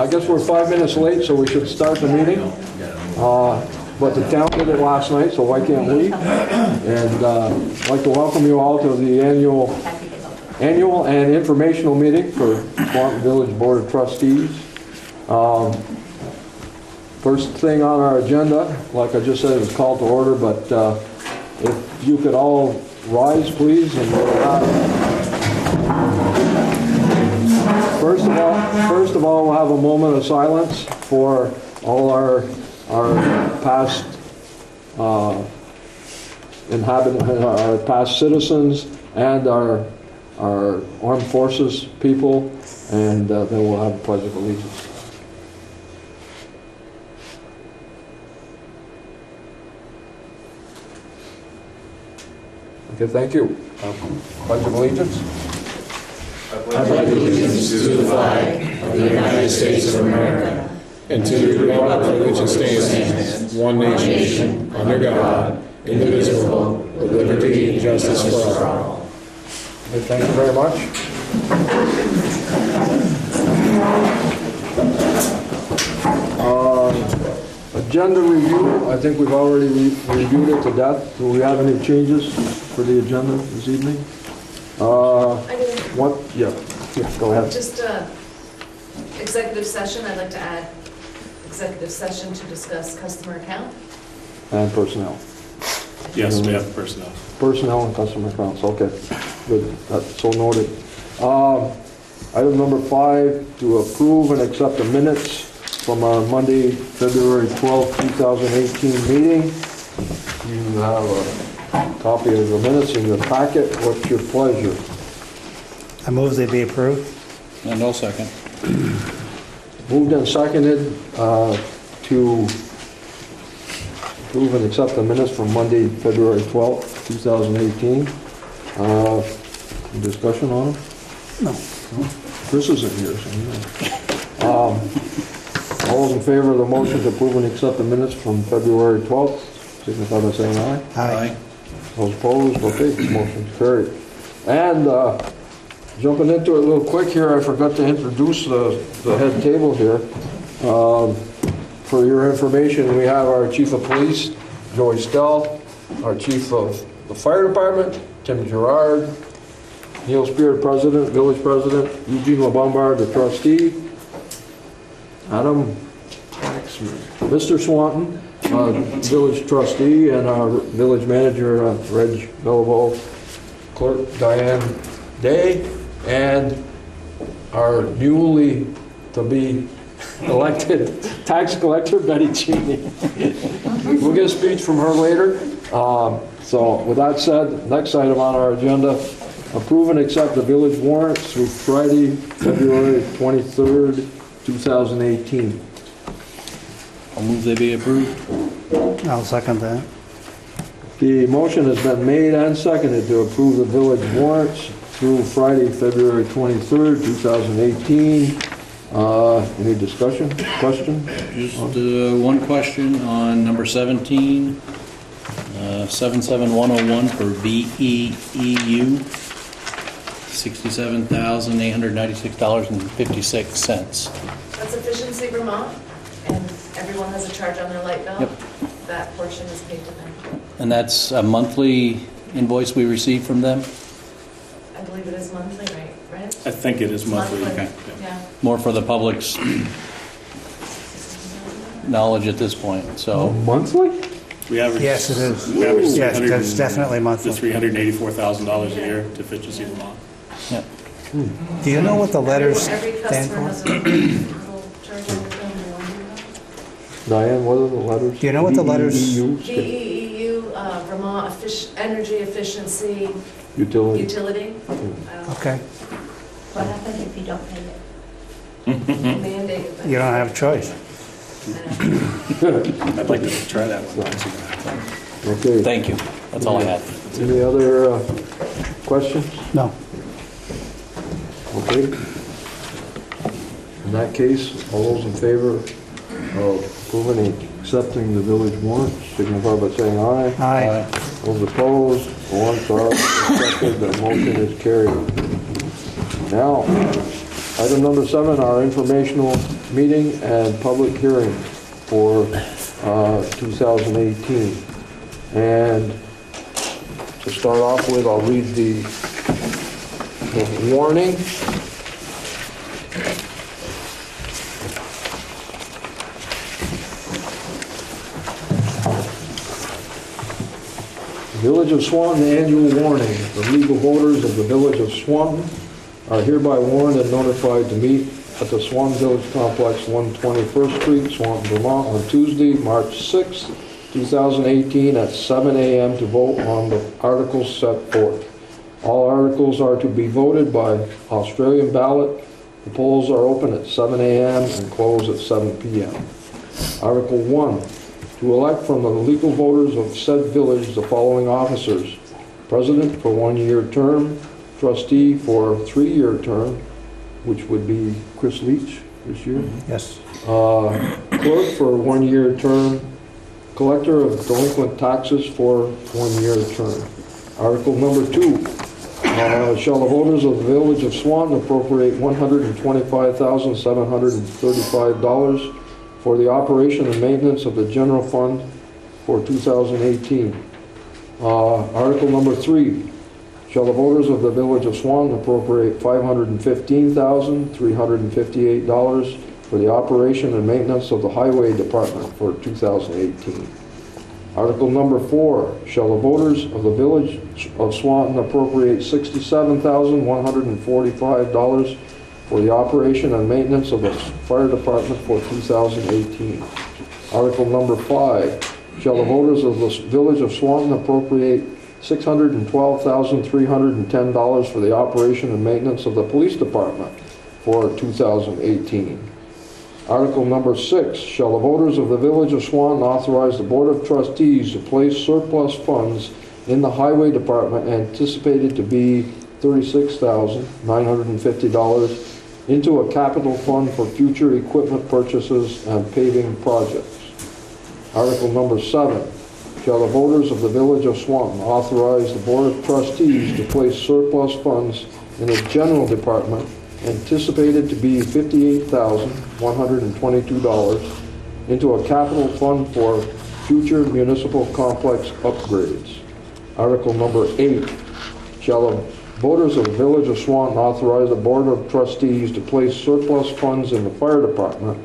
I guess we're 5 minutes late, so we should start the meeting. But the town did it last night, so why can't we? And I'd like to welcome you all to the annual and informational meeting for Swanton Village Board of Trustees. First thing on our agenda, like I just said, it was called to order, but if you could all rise, please, and first of all, we'll have a moment of silence for all our past inhabitants, our past citizens, and our armed forces people, and then we'll have a pledge of allegiance. Okay, thank you. Pledge of allegiance. I pledge allegiance to the flag of the United States of America and to the republic for which it stands, one nation, under God, indivisible, with liberty and justice for all. Okay, thank you very much. Agenda review, I think we've already reviewed it to death. Do we have any changes for the agenda this evening? I do. What? Yeah, go ahead. Just executive session, I'd like to add executive session to discuss customer account. And personnel. Yes, we have personnel. Personnel and customer accounts, okay. Good, that's so noted. Item number 5, to approve and accept the minutes from our Monday, February 12th, 2018 meeting. You have a copy of the minutes in your packet. What's your pleasure? I move they be approved. And no second. Moved and seconded to approve and accept the minutes from Monday, February 12th, 2018. Discussion on them? No. Chris isn't here, so no. All those in favor of the motion to approve and accept the minutes from February 12th, signify by saying aye. Aye. Those opposed, okay, motion's carried. And jumping into it a little quick here, I forgot to introduce the head table here. For your information, we have our Chief of Police, Joey Stell, our Chief of the Fire Department, Tim Gerard, Neil Spear, President, Village President, Eugene LeBombard, the Trustee, Adam Taxman, Mr. Swanton, Village Trustee, and our Village Manager, Reg Bellevaux, Clerk Diane Day, and our newly to be elected tax collector, Betty Cheney. We'll get a speech from her later. So with that said, next item on our agenda, approve and accept the village warrants through Friday, February 23rd, 2018. I'll move they be approved. I'll second that. The motion has been made and seconded to approve the village warrants through Friday, February 23rd, 2018. Any discussion, question? Just one question on number 17, 77101 for VEEU, $67,896.56. That's Efficiency Vermont, and everyone has a charge on their light bill. Yep. That portion is paid to them. And that's a monthly invoice we receive from them? I believe it is monthly, right? I think it is monthly. Okay. Yeah. More for the public's knowledge at this point, so. Monthly? We average. Yes, it is. We average Yes, that's definitely monthly. $384,000 a year to Efficiency Vermont. Yeah. Do you know what the letters Every stand customer has for? a little charge on their bill. Diane, what are the letters? Do you know what the letters- VEEU? VEEU, Vermont Energy Efficiency Utility. Utility. I don't know. Okay. What happens if you don't pay it? Mandated. by- You don't have a choice. I'd like to try that one. See what happens. Okay. Thank you. That's all I have. Any other questions? No. Okay. In that case, all those in favor of approving and accepting the village warrant, signify by saying aye. Aye. Those opposed, warrants are accepted, the motion is carried. Now, item number 7, our informational meeting and public hearing for 2018. And to start off with, I'll read the warning. Village of Swanton Annual Warning. The legal voters of the Village of Swanton are hereby warned and notified to meet at the Swanton Village Complex, 121st Street, Swanton, Vermont, on Tuesday, March 6, 2018, at 7 a.m. to vote on the articles set forth. All articles are to be voted by Australian ballot. The polls are open at 7 a.m. and close at 7 p.m. Article 1. To elect from the legal voters of said village the following officers: President for 1-year term, Trustee for 3-year term, which would be Chris Leach this year. Yes. Clerk for 1-year term, Collector of delinquent taxes for 1-year term. Article number 2. Shall the voters of the Village of Swanton appropriate $125,735 for the operation and maintenance of the general fund for 2018. Article number 3, shall the voters of the Village of Swanton appropriate $515,358 for the operation and maintenance of the Highway Department for 2018. Article number 4, shall the voters of the Village of Swanton appropriate $67,145 for the operation and maintenance of the Fire Department for 2018. Article number 5, shall the voters of the Village of Swanton appropriate $612,310 for the operation and maintenance of the Police Department for 2018. Article number 6, shall the voters of the Village of Swanton authorize the Board of Trustees to place surplus funds in the Highway Department anticipated to be $36,950 into a capital fund for future equipment purchases and paving projects. Article number 7, shall the voters of the Village of Swanton authorize the Board of Trustees to place surplus funds in the General Department anticipated to be $58,122 into a capital fund for future municipal complex upgrades. Article number 8, shall the voters of the Village of Swanton authorize the Board of Trustees to place surplus funds in the Fire Department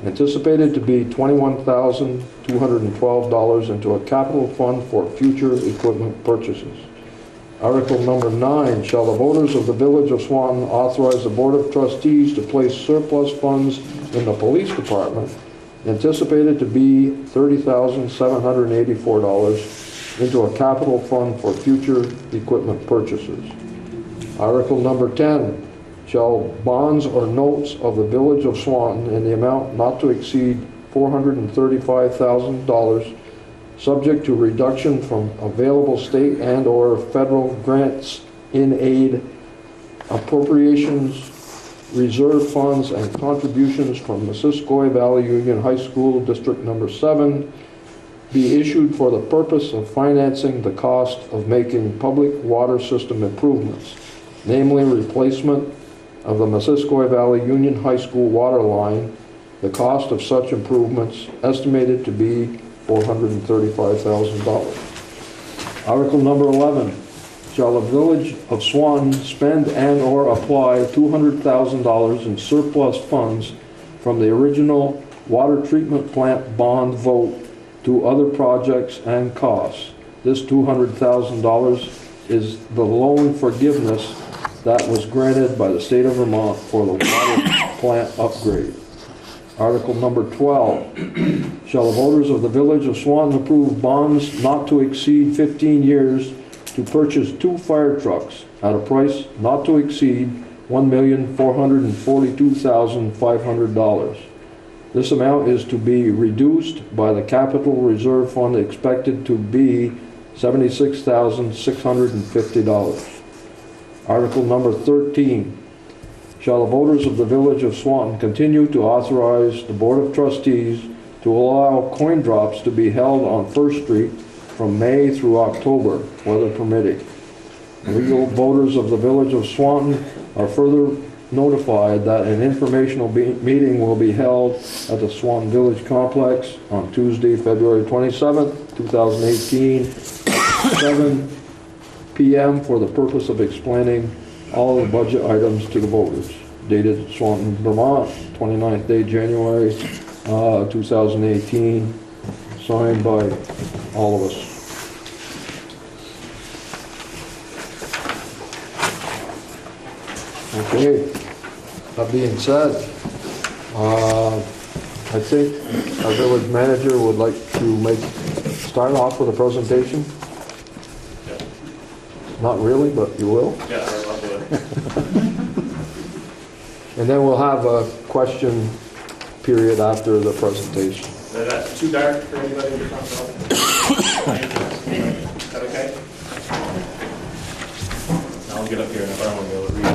anticipated to be $21,212 into a capital fund for future equipment purchases. Article number 9, shall the voters of the Village of Swanton authorize the Board of Trustees to place surplus funds in the Police Department anticipated to be $30,784 into a capital fund for future equipment purchases. Article number 10, shall bonds or notes of the Village of Swanton in the amount not to exceed $435,000, subject to reduction from available state and or federal grants in aid, appropriations, reserve funds, and contributions from Missisquoi Valley Union High School District Number 7, be issued for the purpose of financing the cost of making public water system improvements, namely replacement of the Missisquoi Valley Union High School water line. The cost of such improvements estimated to be $435,000. Article number 11, shall the Village of Swanton spend and or apply $200,000 in surplus funds from the original water treatment plant bond vote to other projects and costs. This $200,000 is the loan forgiveness that was granted by the state of Vermont for the water plant upgrade. Article number 12, shall the voters of the Village of Swanton approve bonds not to exceed 15 years to purchase 2 fire trucks at a price not to exceed $1,442,500. This amount is to be reduced by the Capital Reserve Fund expected to be $76,650. Article number 13, shall the voters of the Village of Swanton continue to authorize the Board of Trustees to allow coin drops to be held on First Street from May through October, weather permitting. Legal voters of the Village of Swanton are further notified that an informational meeting will be held at the Swanton Village Complex on Tuesday, February 27th, 2018, 7 p.m. for the purpose of explaining all the budget items to the voters. Dated Swanton, Vermont, 29th day, January 2018, signed by all of us. Okay, that being said, I think our village manager would like to start off with a presentation. Not really, but you will. Yeah, I'll do it. And then we'll have a question period after the presentation. Is that too dark for anybody in the front row? Is that okay? I'll get up here and if I don't want to be able to read.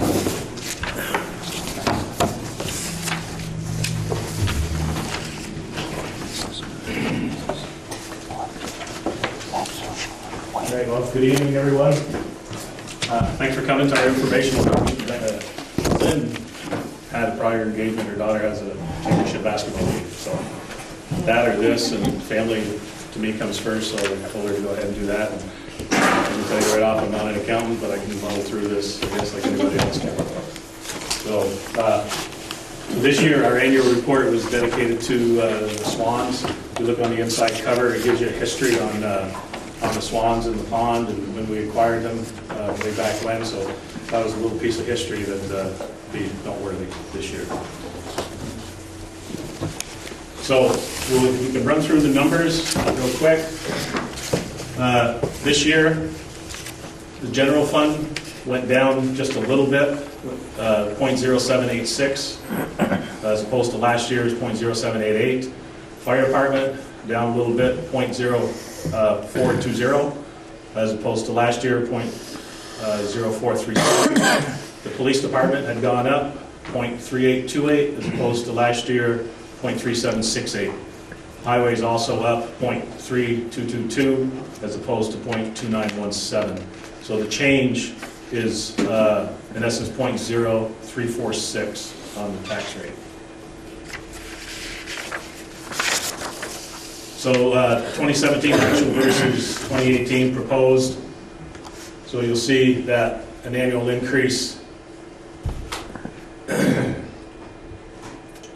All right, well, good evening, everyone. Thanks for coming to our informational meeting. Lynn had a prior engagement. Her daughter has a championship basketball team. So that or this and family to me comes first. So I told her to go ahead and do that. And I can tell you right off, I'm not an accountant, but I can muddle through this, I guess, like anybody else can. So this year, our annual report was dedicated to the swans. If you look on the inside cover, it gives you a history on the swans in the pond and when we acquired them way back when. So that was a little piece of history that be noteworthy this year. So we can run through the numbers real quick. This year, the general fund went down just a little bit, 0.0786, as opposed to last year's 0.0788. Fire department down a little bit, 0.0420, as opposed to last year, 0.0437. The police department had gone up 0.3828, as opposed to last year, 0.3768. Highways also up 0.3222, as opposed to 0.2917. So the change is, in essence, 0.0346 on the tax rate. So 2017 actual versus 2018 proposed. So you'll see that an annual increase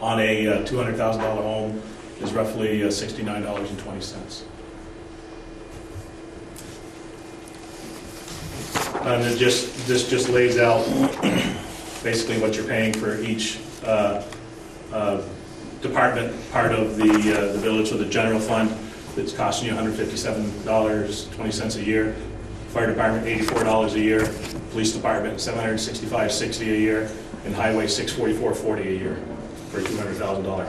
on a $200,000 home is roughly $69.20. And this just lays out basically what you're paying for each department part of the village. So the general fund, that's costing you $157.20 a year. Fire department, $84 a year. Police department, $765.60 a year. And highway, $644.40 a year for a $200,000 home.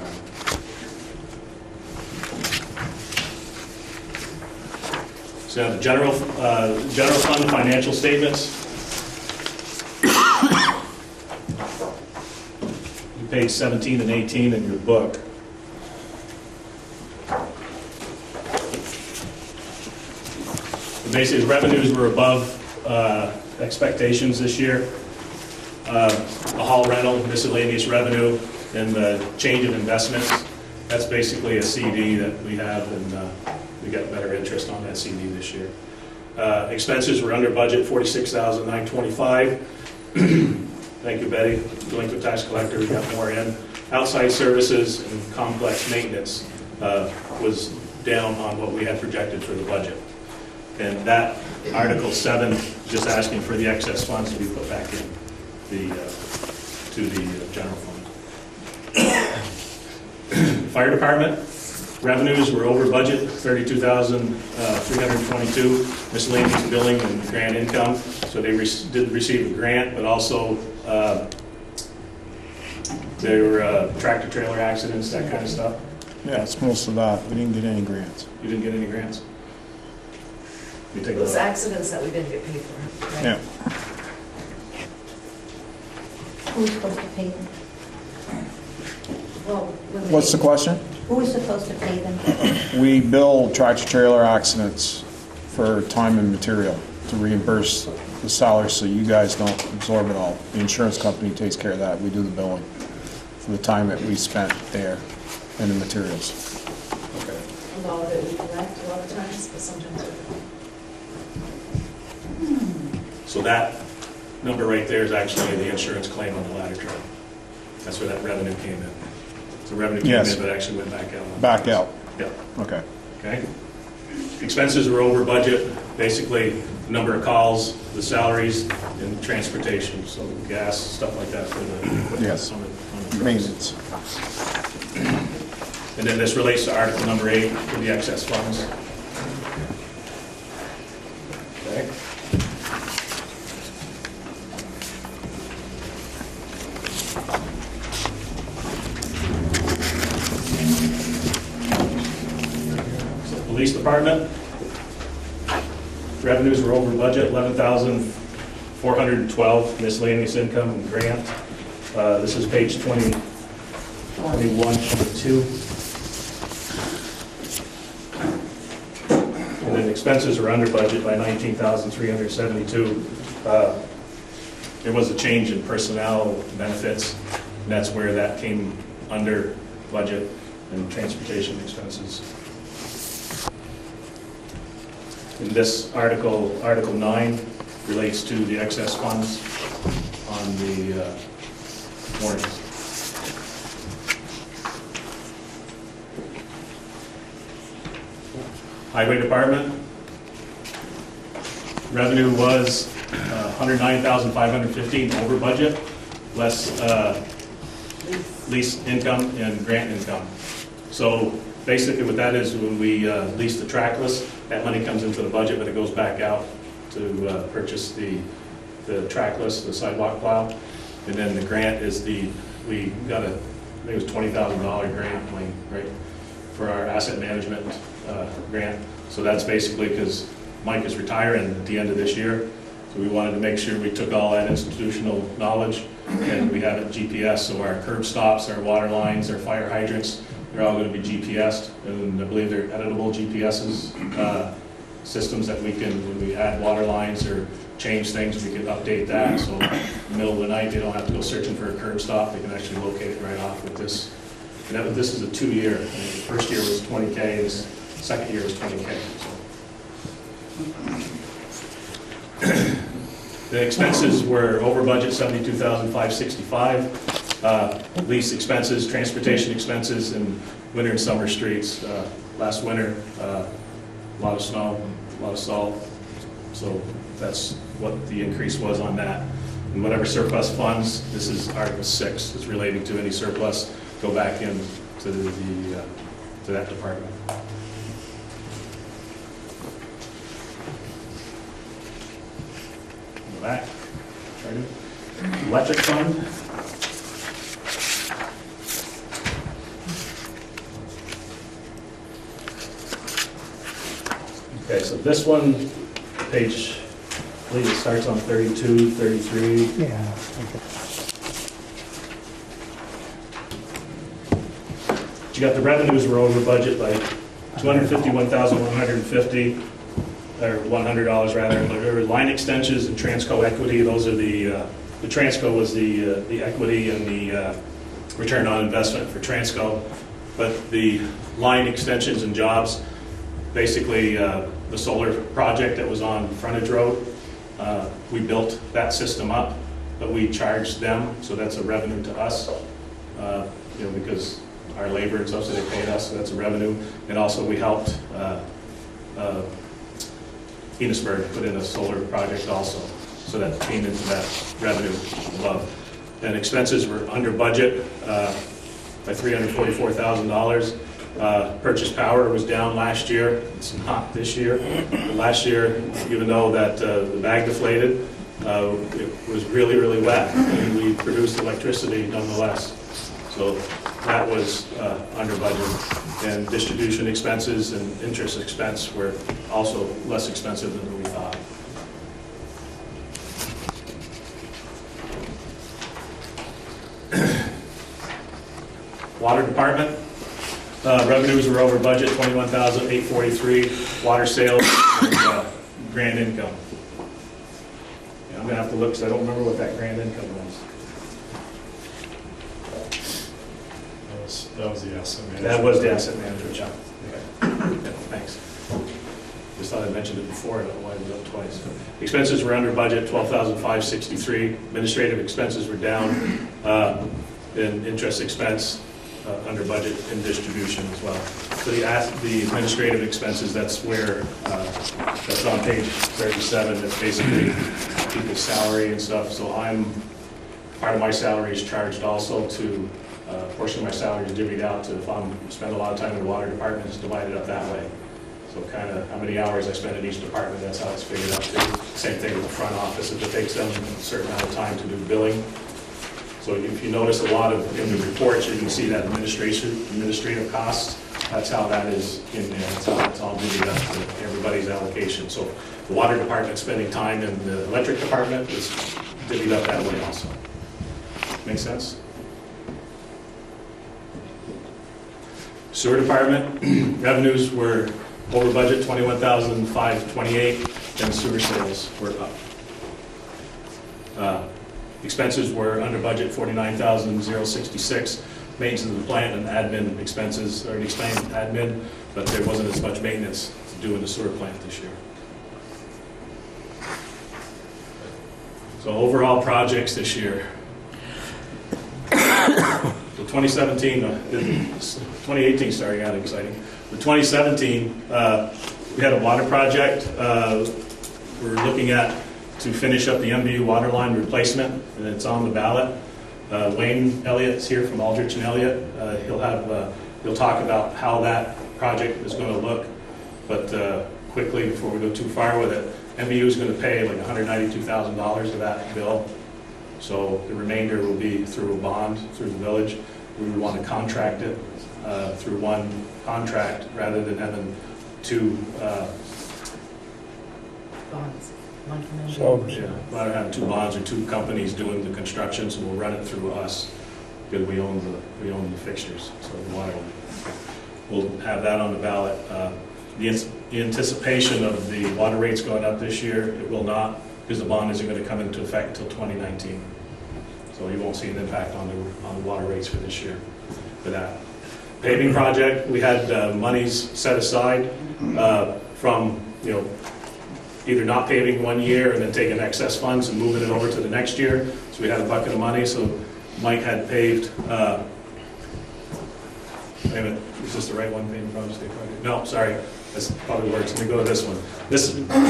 So the general fund financial statements. Page 17 and 18 in your book. Basically, the revenues were above expectations this year. The hall rental, miscellaneous revenue, and the change of investments. That's basically a CD that we have, and we got better interest on that CD this year. Expenses were under budget, $46,925. Thank you, Betty. Delinquent tax collector, we got more in. Outside services and complex maintenance was down on what we had projected for the budget. And that Article 7 is just asking for the excess funds to be put back in to the general fund. Fire department revenues were over budget, $32,322. Miscellaneous billing and grant income. So they did receive a grant, but also there were tractor trailer accidents, that kind of stuff. Yeah, it's most of that. We didn't get any grants. You didn't get any grants? You take a Those look. accidents that we didn't get paid for, right? Yeah. Who's supposed to pay them? Well, when What's the question? Who is supposed to pay them? We bill tractor trailer accidents for time and material. to reimburse the salary so you guys don't absorb it all. The insurance company takes care of that. We do the billing for the time that we spent there and the materials. Okay. A lot of it we collect a lot of times, but sometimes we don't. So that number right there is actually the insurance claim on the ladder truck. That's where that revenue came in. So revenue came Yes. in, but actually went back out. Back out. Yep. Okay. Okay. Expenses were over budget, basically the number of calls, the salaries, and transportation, so gas, stuff like that for the equipment. Yes. on the trucks. Maintenance. And then this relates to Article number 8 for the excess funds. Okay. So police department, revenues were over budget, 11,412 miscellaneous income and grant. This is page 21, 22. And then expenses are under budget by 19,372. There was a change in personnel benefits, and that's where that came under budget, and transportation expenses. In this article, Article 9, relates to the excess funds on the warrant. Highway Department, revenue was 109,515 over budget, less lease income and grant income. So basically what that is, when we lease the trackless, that money comes into the budget, but it goes back out to purchase the trackless, the sidewalk plow. And then the grant is we got I think it was $20,000 grant, right, for our asset management grant. So that's basically because Mike is retiring at the end of this year. So we wanted to make sure we took all that institutional knowledge and we have it GPS. So our curb stops, our water lines, our fire hydrants, they're all going to be GPSed. And I believe they're editable GPSs, systems that we can, when we add water lines or change things, we can update that. So in the middle of the night, they don't have to go searching for a curb stop. They can actually locate it right off with this. And this is a 2-year. The first year was 20K, the second year was 20K. So. The expenses were over budget, 72,565. Lease expenses, transportation expenses, and winter and summer streets. Last winter, a lot of snow, a lot of salt. So that's what the increase was on that. And whatever surplus funds, this is Article 6, it's relating to any surplus, go back in to to that department. Go back. Electric fund. Okay, so this one, page, I believe it starts on 32, 33. Yeah. Okay. You got the revenues were over budget by $251,150, or $100 rather. There were line extensions and Transco equity. Those are the Transco was the equity and the return on investment for Transco. But the line extensions and jobs, basically the solar project that was on Frontage Road, we built that system up, but we charged them, so that's a revenue to us, because our labor and stuff, so they paid us, so that's a revenue. And also we helped Enosburg put in a solar project also, so that came into that revenue above. And expenses were under budget by $344,000. Purchase power was down last year. It's not this year. Last year, even though that the bag deflated, it was really, really wet, and we produced electricity nonetheless. So that was under budget. And distribution expenses and interest expense were also less expensive than we thought. Water department. Revenues were over budget, $21,843. Water sales and grant income. I'm gonna have to look, because I don't remember what that grant income was. That was the asset manager. That was the asset manager, Chuck. Okay. Yeah, thanks. Just thought I mentioned it before, I don't know why it was up twice. Expenses were under budget, $12,563. Administrative expenses were down, and interest expense under budget and distribution as well. So the administrative expenses, that's where, that's on page 37, that's basically people's salary and stuff. So part of my salary is charged also to, a portion of my salary is divvied out to, if I'm spend a lot of time in the water department, it's divided up that way. So kind of how many hours I spend in each department, that's how it's figured out too. Same thing with the front office, if it takes them a certain amount of time to do billing. So if you notice a lot of, in the reports, you can see that administrative costs, that's how that is in there, that's how it's all divvied up to everybody's allocation. So the water department spending time in the electric department is divvied up that way also. Make sense? Sewer department, revenues were over budget, $21,528, and sewer sales were up. Expenses were under budget, $49,066. Maintenance of the plant and admin expenses, already explained admin, but there wasn't as much maintenance to do in the sewer plant this year. So overall projects this year. The 2018 starting out exciting. The 2017, we had a water project. We're looking at to finish up the MVU water line replacement, and it's on the ballot. Wayne Elliott's here from Aldrich and Elliott. He'll talk about how that project is going to look. But quickly, before we go too far with it, MVU is going to pay like $192,000 of that bill. So the remainder will be through a bond through the village. We would want to contract it through one contract rather than having two. Bonds. One from MVU. So, Rather than have two bonds or two companies doing the construction, so we'll run it through us because we own the fixtures. So we'll have that on the ballot. The anticipation of the water rates going up this year, it will not, because the bond isn't going to come into effect until 2019. So you won't see an impact on the water rates for this year for that. Paving project, we had monies set aside from, either not paving one year and then taking excess funds and moving it over to the next year. So we had a bucket of money, so Mike had paved, wait a minute, is this the right one, paving project? No, sorry, this probably works, let me go to this one.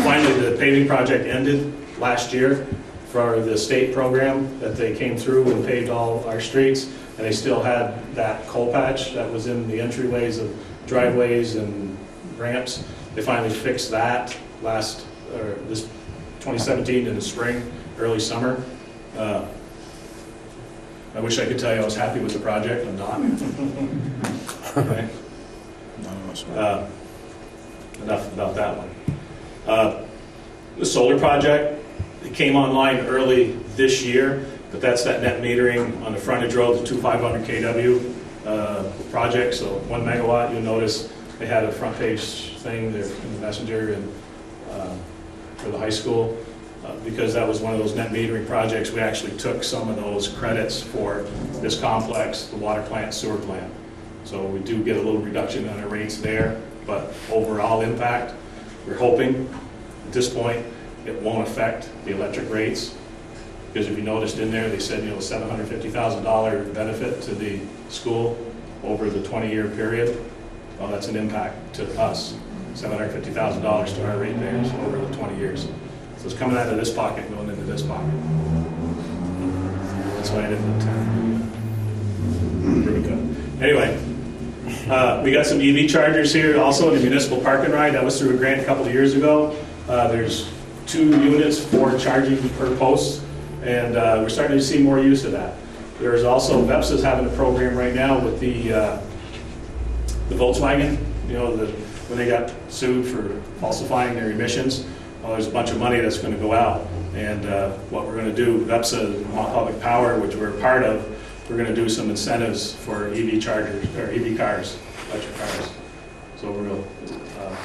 Finally, the paving project ended last year for the state program that they came through and paved all our streets, and they still had that coal patch that was in the entryways of driveways and ramps. They finally fixed that this 2017 in the spring, early summer. I wish I could tell you I was happy with the project, I'm not. Okay. Enough about that one. The solar project, it came online early this year, but that's that net metering on the frontage road, the two 500 kW project, so 1 megawatt. You'll notice they had a front page thing there in the Messenger and for the high school. Because that was one of those net metering projects, we actually took some of those credits for this complex, the water plant, sewer plant. So we do get a little reduction on our rates there, but overall impact, we're hoping at this point it won't affect the electric rates. Because if you noticed in there, they said, $750,000 benefit to the school over the 20-year period. Well, that's an impact to us, $750,000 to our ratepayers over the 20 years. So it's coming out of this pocket, going into this pocket. That's why I didn't attend. Pretty good. Anyway, we got some EV chargers here also in the municipal parking ride. That was through a grant a couple of years ago. There's 2 units for charging per post, and we're starting to see more use of that. There's also, VEPSA's having a program right now with the Volkswagen, when they got sued for falsifying their emissions. Well, there's a bunch of money that's going to go out, and what we're going to do, VEPSA, Vermont Public Power, which we're a part of, we're going to do some incentives for EV chargers, or EV cars, electric cars. So we're going to,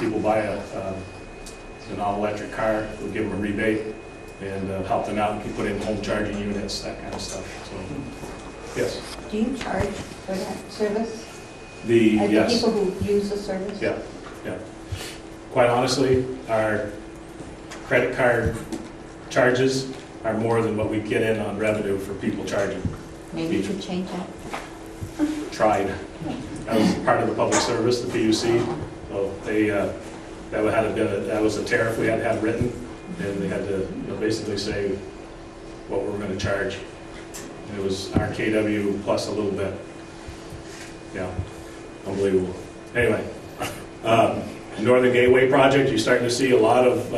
people buy an all-electric car, we'll give them a rebate, and help them out and put in home charging units, that kind of stuff. So, yes. Do you charge for that service? The Yes. people who use the service? Yeah, yeah. Quite honestly, our credit card charges are more than what we get in on revenue for people charging. Maybe you could change that. Tried. That was part of the public service, the PUC. So they, that was a tariff we had to have written, and they had to basically say what we were going to charge. And it was our KW plus a little bit. Yeah, unbelievable. Anyway, Northern Gateway project, you're starting to see a lot of,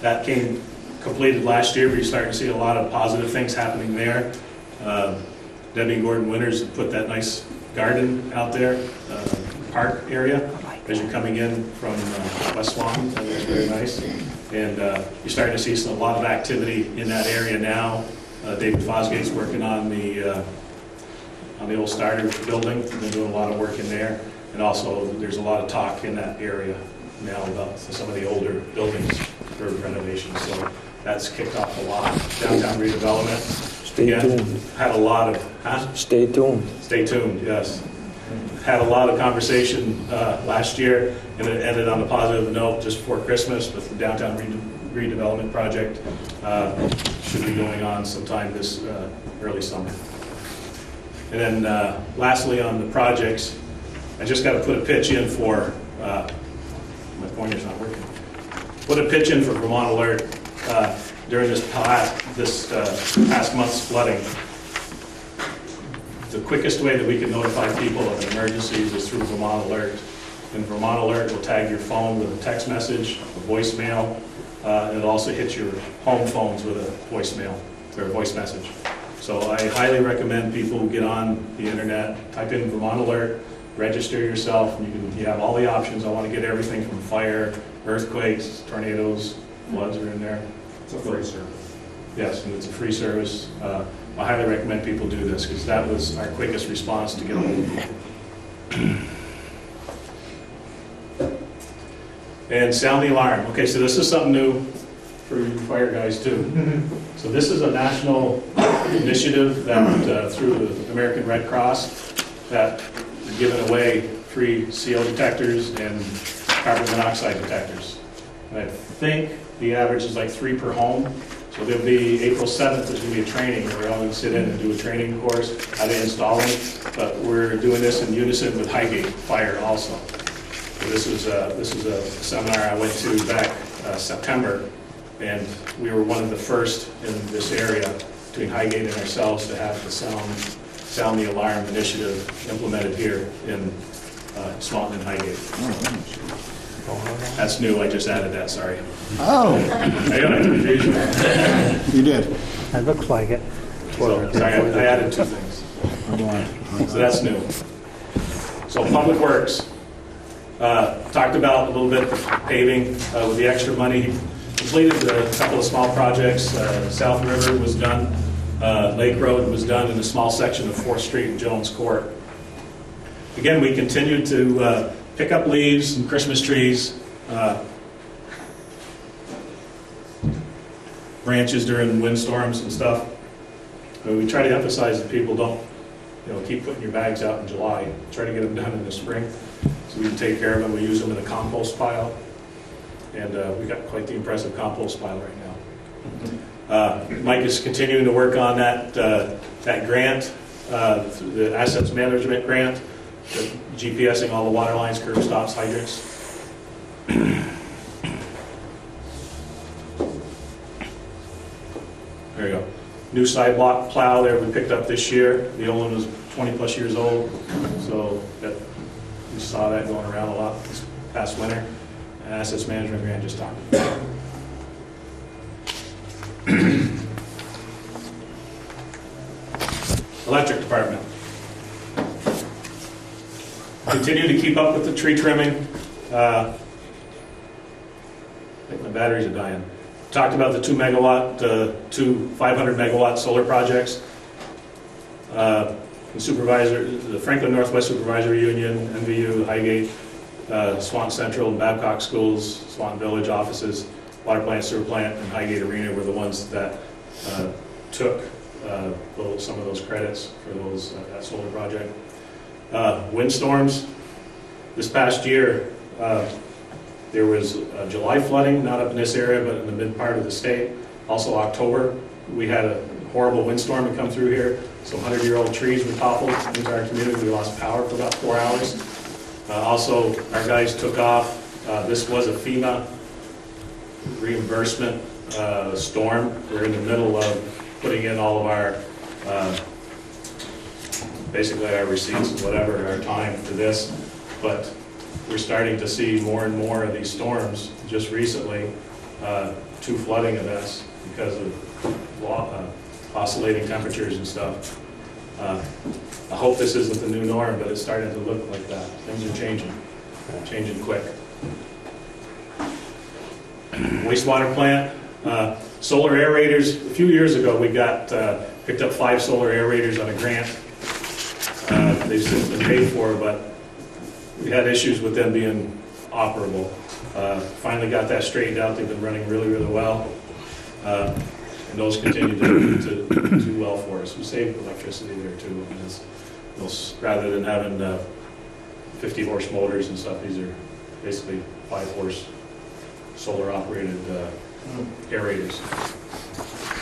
that came completed last year, but you're starting to see a lot of positive things happening there. Debbie Gordon Winters put that nice garden out there, park area, as you're coming in from West Swanton. That was very nice. And you're starting to see a lot of activity in that area now. David Fosgate's working on the old starter building. They're doing a lot of work in there. And also, there's a lot of talk in that area now about some of the older buildings for renovation. So that's kicked off a lot. Downtown redevelopment. Stay tuned. Had a lot of, Stay tuned. Stay tuned, yes. Had a lot of conversation last year, and it ended on a positive note just before Christmas, but the downtown redevelopment project should be going on sometime this early summer. And then lastly on the projects, I just got to put a pitch in for, my pointer's not working, put a pitch in for Vermont Alert during this past month's flooding. The quickest way that we can notify people of an emergency is through Vermont Alert. And Vermont Alert will tag your phone with a text message, a voicemail, and it'll also hit your home phones with a voicemail or a voice message. So I highly recommend people get on the internet, type in Vermont Alert, register yourself, and you have all the options. I want to get everything from fire, earthquakes, tornadoes, floods are in there. It's a free service. Yes, and it's a free service. I highly recommend people do this because that was our quickest response to get a hold of people. And sound the alarm. Okay, so this is something new for you fire guys too. So this is a national initiative that through the American Red Cross that are giving away free CO detectors and carbon monoxide detectors. And I think the average is like 3 per home. So there'll be April 7th, there's going to be a training where we're all going to sit in and do a training course, how to install them. But we're doing this in unison with Highgate Fire also. So this is a seminar I went to back September, and we were one of the first in this area between Highgate and ourselves to have the sound the alarm initiative implemented here in Swanton and Highgate. That's new, I just added that, sorry. Oh, I got it confused. You did. that looks like it. So, sorry, I added 2 things. So that's new. So Public Works, talked about a little bit paving with the extra money. Completed a couple of small projects. South River was done. Lake Road was done in a small section of 4th Street and Jones Court. Again, we continued to pick up leaves and Christmas trees, branches during windstorms and stuff. But we try to emphasize that people don't, keep putting your bags out in July. Try to get them done in the spring so we can take care of them. We use them in a compost pile, and we got quite the impressive compost pile right now. Mike is continuing to work on that grant, the assets management grant, GPSing all the water lines, curb stops, hydrants. There you go. New sidewalk plow there we picked up this year. The old one was 20 plus years old, so we saw that going around a lot this past winter. Assets management grant just talked about. Electric department. Continue to keep up with the tree trimming. I think my batteries are dying. Talked about the 2 500 megawatt solar projects. The Franklin Northwest Supervisory Union, NVU, Highgate, Swanton Central, and Babcock Schools, Swanton Village offices, water plant, sewer plant, and Highgate Arena were the ones that took some of those credits for those that solar project. Windstorms. This past year, there was July flooding, not up in this area, but in the mid part of the state. Also October, we had a horrible windstorm that come through here. Some 100-year-old trees were toppled into our community. We lost power for about 4 hours. Also, our guys took off. This was a FEMA reimbursement storm. We're in the middle of putting in all of our, basically our receipts and whatever, our time for this. But we're starting to see more and more of these storms. Just recently, 2 flooding events because of oscillating temperatures and stuff. I hope this isn't the new norm, but it's starting to look like that. Things are changing quick. Wastewater plant, solar aerators. A few years ago, we picked up 5 solar aerators on a grant. They've since been paid for, but we had issues with them being operable. Finally got that straightened out. They've been running really, really well. And those continue to do well for us. We save electricity there too. Rather than having 50-horse motors and stuff, these are basically 5-horse solar-operated aerators.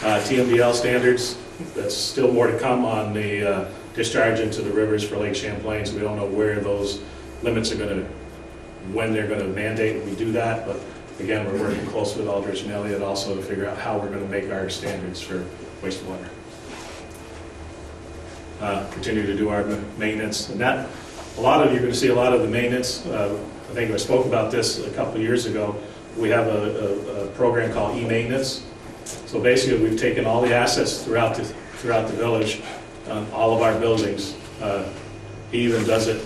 TMDL standards, that's still more to come on the discharge into the rivers for Lake Champlain, so we don't know where those limits are going to, when they're going to mandate we do that, but again, we're working close with Aldrich and Elliott also to figure out how we're going to make our standards for wastewater. Continue to do our maintenance, and that, you're going to see a lot of the maintenance. I think I spoke about this a couple of years ago. We have a program called e-maintenance. So basically, we've taken all the assets throughout the village, all of our buildings. He even does it.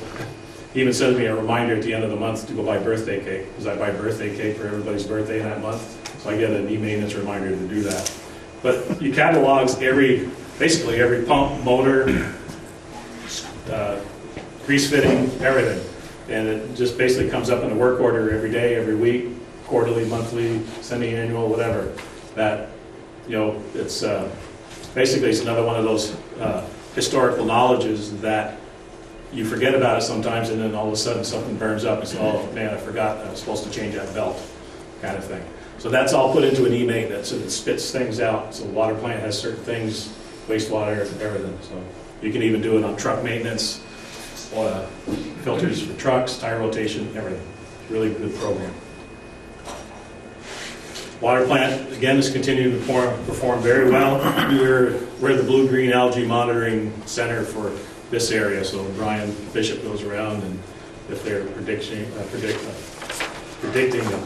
He even sends me a reminder at the end of the month to go buy birthday cake, because I buy birthday cake for everybody's birthday in that month. So I get an e-maintenance reminder to do that. But he catalogs basically every pump, motor, grease fitting, everything. And it just basically comes up in a work order every day, every week, quarterly, monthly, semi-annual, whatever. That, it's basically it's another one of those historical knowledges that you forget about it sometimes, and then all of a sudden something burns up and say, oh man, I forgot I was supposed to change that belt, kind of thing. So that's all put into an e-maintenance, and it spits things out. So the water plant has certain things, wastewater, everything. So you can even do it on truck maintenance, filters for trucks, tire rotation, everything. Really good program. Water plant, again, is continuing to perform very well. We're the blue-green algae monitoring center for this area, so Brian Bishop goes around, and if they're predicting a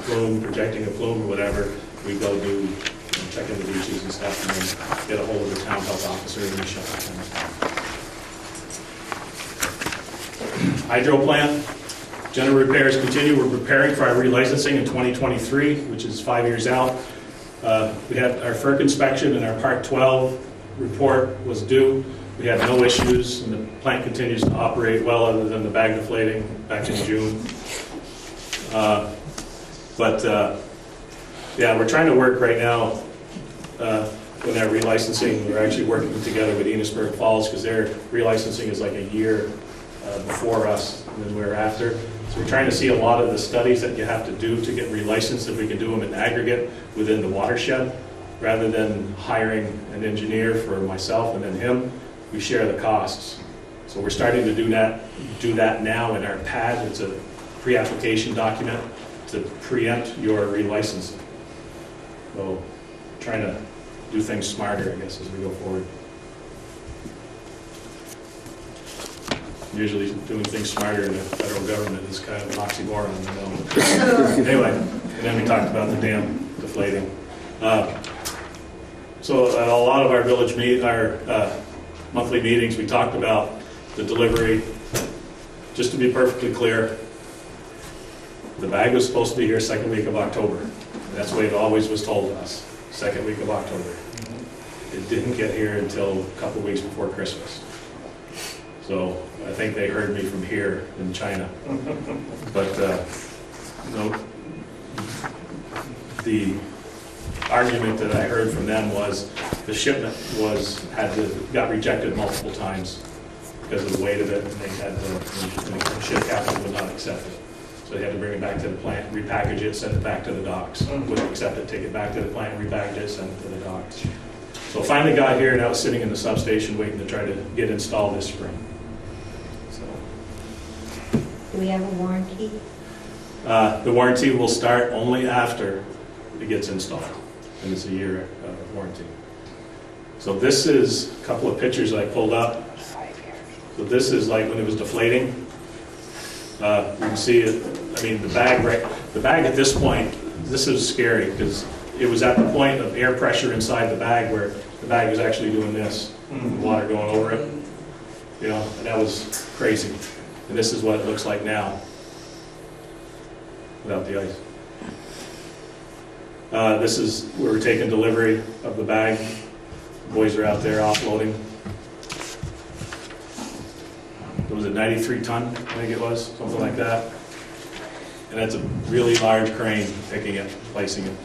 plume, projecting a plume or whatever, we go do check in the beaches and stuff, and then get a hold of the town health officer and we shut it down. Hydro plant, general repairs continue. We're preparing for our relicensing in 2023, which is 5 years out. We had our FERC inspection and our Part 12 report was due. We had no issues, and the plant continues to operate well, other than the bag deflating back in June. Yeah, we're trying to work right now with our relicensing. We're actually working together with Enosburg Falls, because their relicensing is like a year before us, and then we're after. So we're trying to see a lot of the studies that you have to do to get relicensed, if we can do them in aggregate within the watershed, rather than hiring an engineer for myself and then him. We share the costs. So we're starting to do that now in our pad. It's a pre-application document to preempt your relicensing. So trying to do things smarter, I guess, as we go forward. Usually doing things smarter in the federal government is kind of an oxymoron, Anyway, and then we talked about the dam deflating. So at a lot of our village monthly meetings, we talked about the delivery. Just to be perfectly clear, the bag was supposed to be here second week of October. That's the way it always was told to us, second week of October. It didn't get here until a couple weeks before Christmas. So I think they heard me from here in China. But argument that I heard from them was the shipment got rejected multiple times because of the weight of it, and they had the ship captain would not accept it. So they had to bring it back to the plant, repackage it, send it back to the docks. Wouldn't accept it, take it back to the plant, repackage it, send it to the docks. So finally got here, and I was sitting in the substation waiting to try to get installed this spring. So Do we have a warranty? the warranty will start only after it gets installed, and it's a year warranty. So this is a couple of pictures I pulled up. So this is like when it was deflating. You can see it. I mean, the bag at this point. This is scary because it was at the point of air pressure inside the bag where the bag was actually doing this, water going over it. You know, and that was crazy. And this is what it looks like now without the ice. This is where we're taking delivery of the bag. The boys are out there offloading. It was a 93 ton, I think it was, something like that. And that's a really large crane picking it, placing it.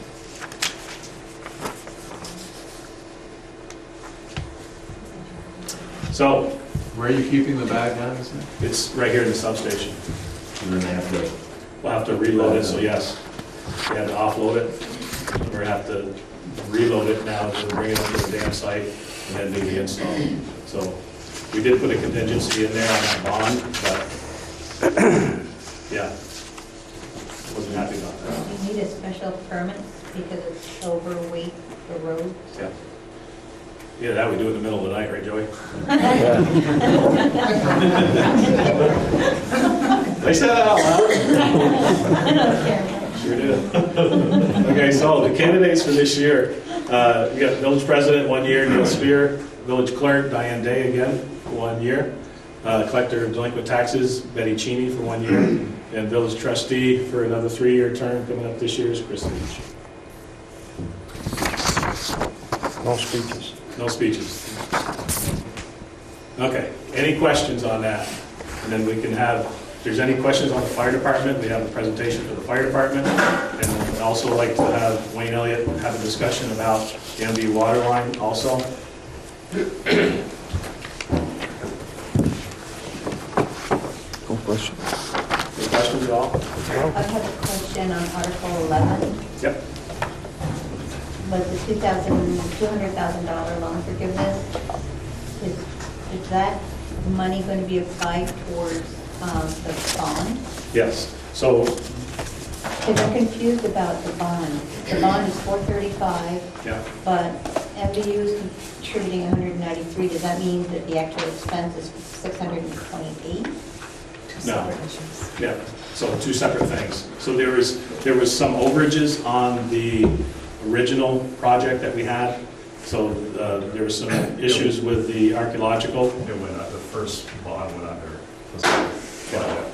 So, Where are you keeping the bag now, is it? it's right here in the substation. And then they have to... We'll have to reload it, so yes. We have to offload it. We're gonna have to reload it now to bring it up to the dam site and then do the install. So, we did put a contingency in there on that bond, but, yeah. Wasn't happy about that. Do you need a special permit because it's overweight the road? Yeah. Yeah, that we do in the middle of the night, right, Joey? I said that out loud. I don't care. Sure did. Okay, so the candidates for this year, we got village president 1 year, Neil Spear, village clerk, Diane Day again, for 1 year, collector of delinquent taxes, Betty Cheney for 1 year, and village trustee for another 3-year term coming up this year is Chris Leach. No speeches. No speeches. Okay, any questions on that? And then we can have, if there's any questions on the fire department, we have a presentation for the fire department. And I'd also like to have Wayne Elliott have a discussion about the MV water line also. No question. Any questions at all? I have a question on Article 11. Yep. Was the $200,000 loan forgiveness, is that money going to be applied towards the bond? Yes. So, Because I'm confused about the bond. The bond is $435, yeah. but MVU is contributing $193. Does that mean that the actual expense is $628? No. Yeah. So two separate things. So there was some overages on the original project that we had. So there were some issues with the archaeological. It went up, the first bond went under. Yeah.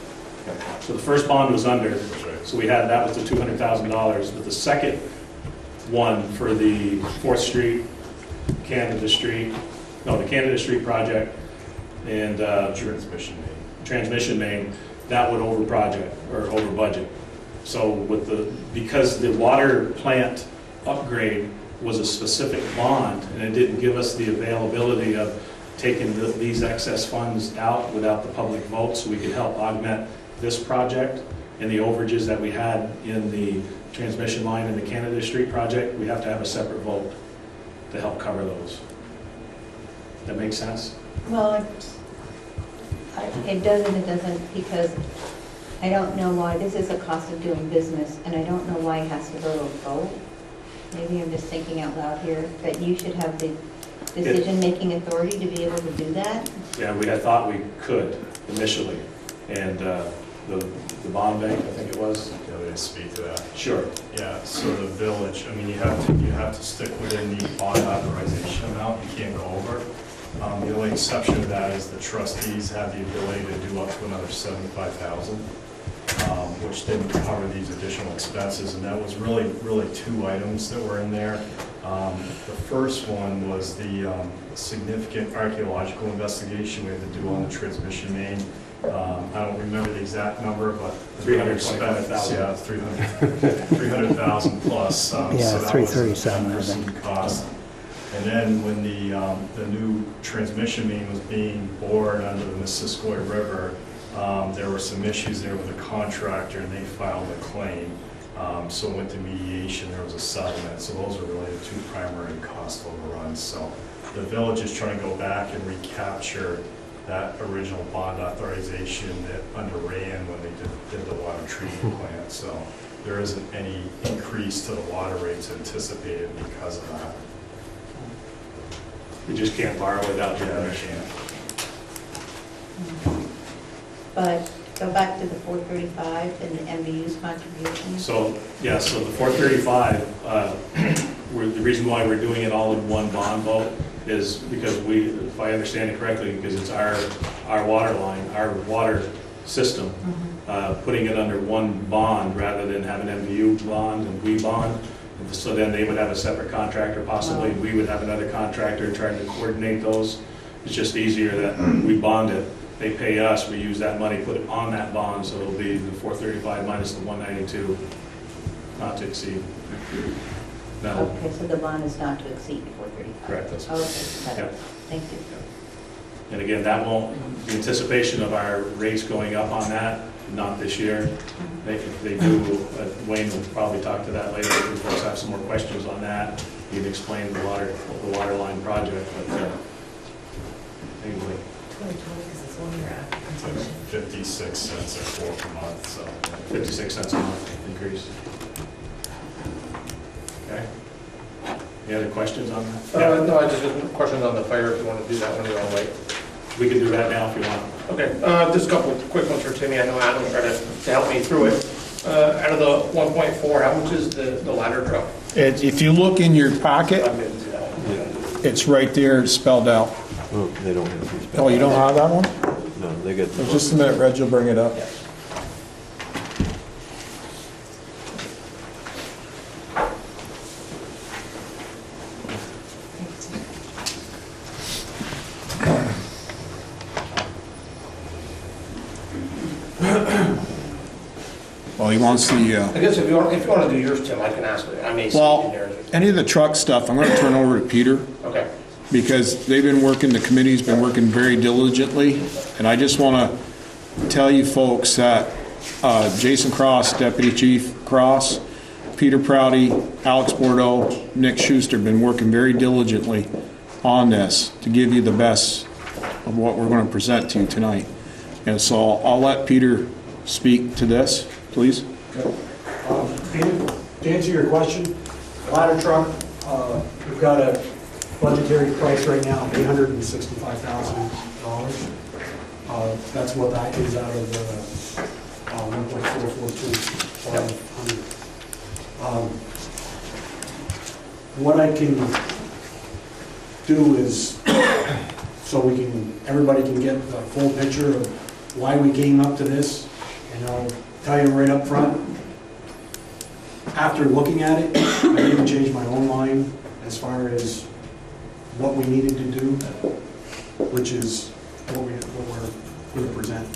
So the first bond was under. That's right. So that was the $200,000. But the second one for the 4th Street, the Canada Street project and transmission main, that would over project or over budget. So because the water plant upgrade was a specific bond and it didn't give us the availability of taking these excess funds out without the public vote, so we could help augment this project and the overages that we had in the transmission line in the Canada Street project, we have to have a separate vote to help cover those. That make sense? Well, it doesn't, because I don't know why, this is a cost of doing business, and I don't know why it has to go to a vote. Maybe I'm just thinking out loud here, but you should have the decision-making authority to be able to do that? Yeah, we had thought we could initially, and the bond bank, I think it was. Yeah, they speak to that. Sure. Yeah, so the village, I mean, you have to stick within the bond authorization amount, you can't go over. The only exception to that is the trustees have the ability to do up to another $75,000, which didn't cover these additional expenses, and that was really two items that were in there. The first one was the significant archaeological investigation we had to do on the transmission main I don't remember the exact number, but. 325,000. Yeah, 300,000 plus. Yeah, So that was 337, I a think. cost. And then when the new transmission main was being bored under the Missisquoi River, there were some issues there with the contractor, and they filed a claim. So it went to mediation, there was a settlement, so those are related to primary cost overruns. So the village is trying to go back and recapture that original bond authorization that underran when they did the water treatment plant. So there isn't any increase to the water rates anticipated because of that. We just can't borrow without the Yeah, they permission. can't. But go back to the 435 and the MVU's contribution. So, yeah, so the 435, the reason why we're doing it all in one bond vote is because we, if I understand it correctly, because it's our water line, our water system, putting it under one bond rather than have an MVU bond and we bond. So then they would have a separate contractor possibly, we would have another contractor trying to coordinate those. It's just easier that we bond it, they pay us, we use that money, put it on that bond, so it'll be the 435 minus the 192, not to exceed. No, Okay, so the bond is not to exceed 435. correct, that's, Okay, got yeah. it. Thank you. And again, that won't, the anticipation of our rates going up on that, not this year. They do, Wayne will probably talk to that later, if we folks have some more questions on that. He'd explain the water line project, but anyway. Because it's 1 year after It's completion. like 56 cents a quart per month, so. 56 cents a month increase. Okay. Any other questions on that? No, I just have questions on the fire, if you want to do that one, you want to wait. We can do that now if you want. Okay, just a couple of quick ones for Timmy. I know Adam tried to help me through it. Out of the 1.4, how much is the ladder truck? If you look in your pocket, I'm getting to that one. it's right there spelled out. Oh, they don't have these. Oh, you don't have that one? No, they get. Well, just a minute, Reg, will bring it up. Well, he wants the, I guess if you want to do yours, Tim, I can ask it. I may see it in well, there. any of the truck stuff, I'm going to turn over to Peter, Okay. because they've been working, the committee's been working very diligently, and I just want to tell you folks that Jason Cross, Deputy Chief Cross, Peter Prouty, Alex Bordeaux, Nick Schuster have been working very diligently on this to give you the best of what we're going to present to you tonight. And so I'll let Peter speak to this, please. To answer your question, ladder truck, we've got a budgetary price right now of $865,000. That's what that is out of the 1.442. What I can do is, so everybody can get the full picture of why we came up to this, and I'll tell you right up front, after looking at it, I didn't change my own mind as far as what we needed to do, which is what we're going to present.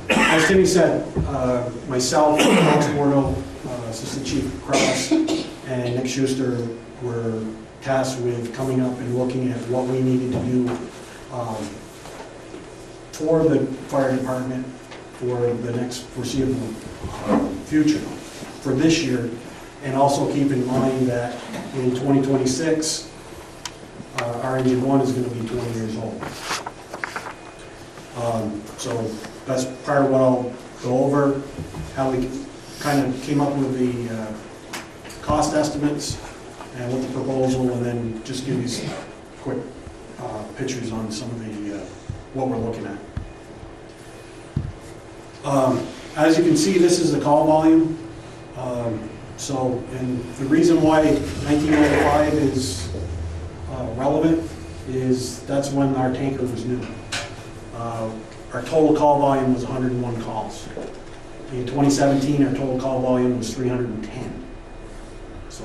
As Timmy said, myself, Alex Bordeaux, Assistant Chief Cross, and Nick Schuster were tasked with coming up and looking at what we needed to do for the fire department for the next foreseeable future, for this year, and also keep in mind that in 2026, our engine 1 is going to be 20 years old. So that's part of what I'll go over, how we kind of came up with the cost estimates and what the proposal, and then just give you some quick pictures on some of the what we're looking at. As you can see, this is the call volume. And the reason why 1995 is relevant is that's when our tanker was new. Our total call volume was 101 calls. In 2017, our total call volume was 310. So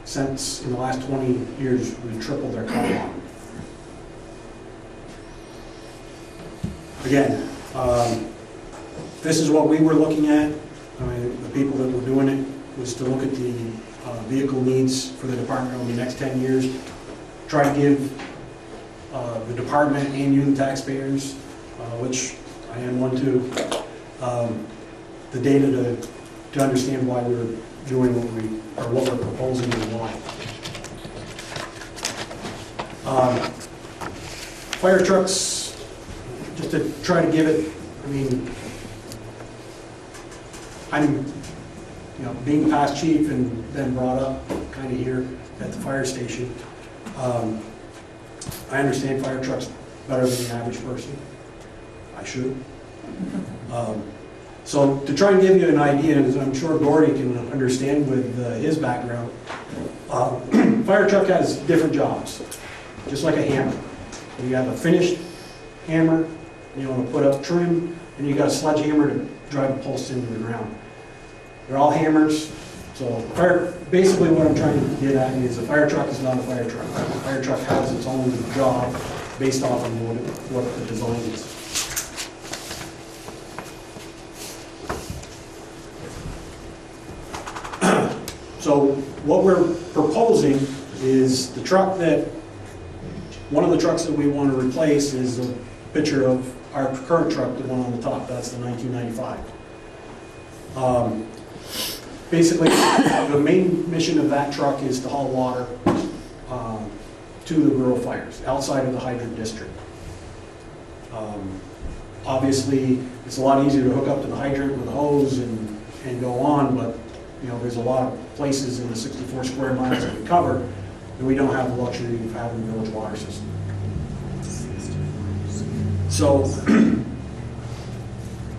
since in the last 20 years, we tripled their call volume. Again, this is what we were looking at. I mean, the people that were doing it was to look at the vehicle needs for the department over the next 10 years, try to give the department and you, the taxpayers, which I am one too, the data to understand why we're doing what we're proposing and why. Fire trucks, just to try to give it, I mean, I'm, being past chief and then brought up kind of here at the fire station. I understand fire trucks better than the average person. I should. So to try and give you an idea, as I'm sure Gordy can understand with his background, fire truck has different jobs, just like a hammer. You have a finished hammer, to put up trim, and you got a sledgehammer to drive a post into the ground. They're all hammers. So basically what I'm trying to get at is a fire truck is not a fire truck. A fire truck has its own job based off of what the design is. So what we're proposing is the truck one of the trucks that we want to replace is a picture of our current truck, the one on the top. That's the 1995. Basically, the main mission of that truck is to haul water to the rural fires outside of the hydrant district. Obviously, it's a lot easier to hook up to the hydrant with a hose and go on, but there's a lot of places in the 64 square miles that we cover that we don't have the luxury of having a village water system. So,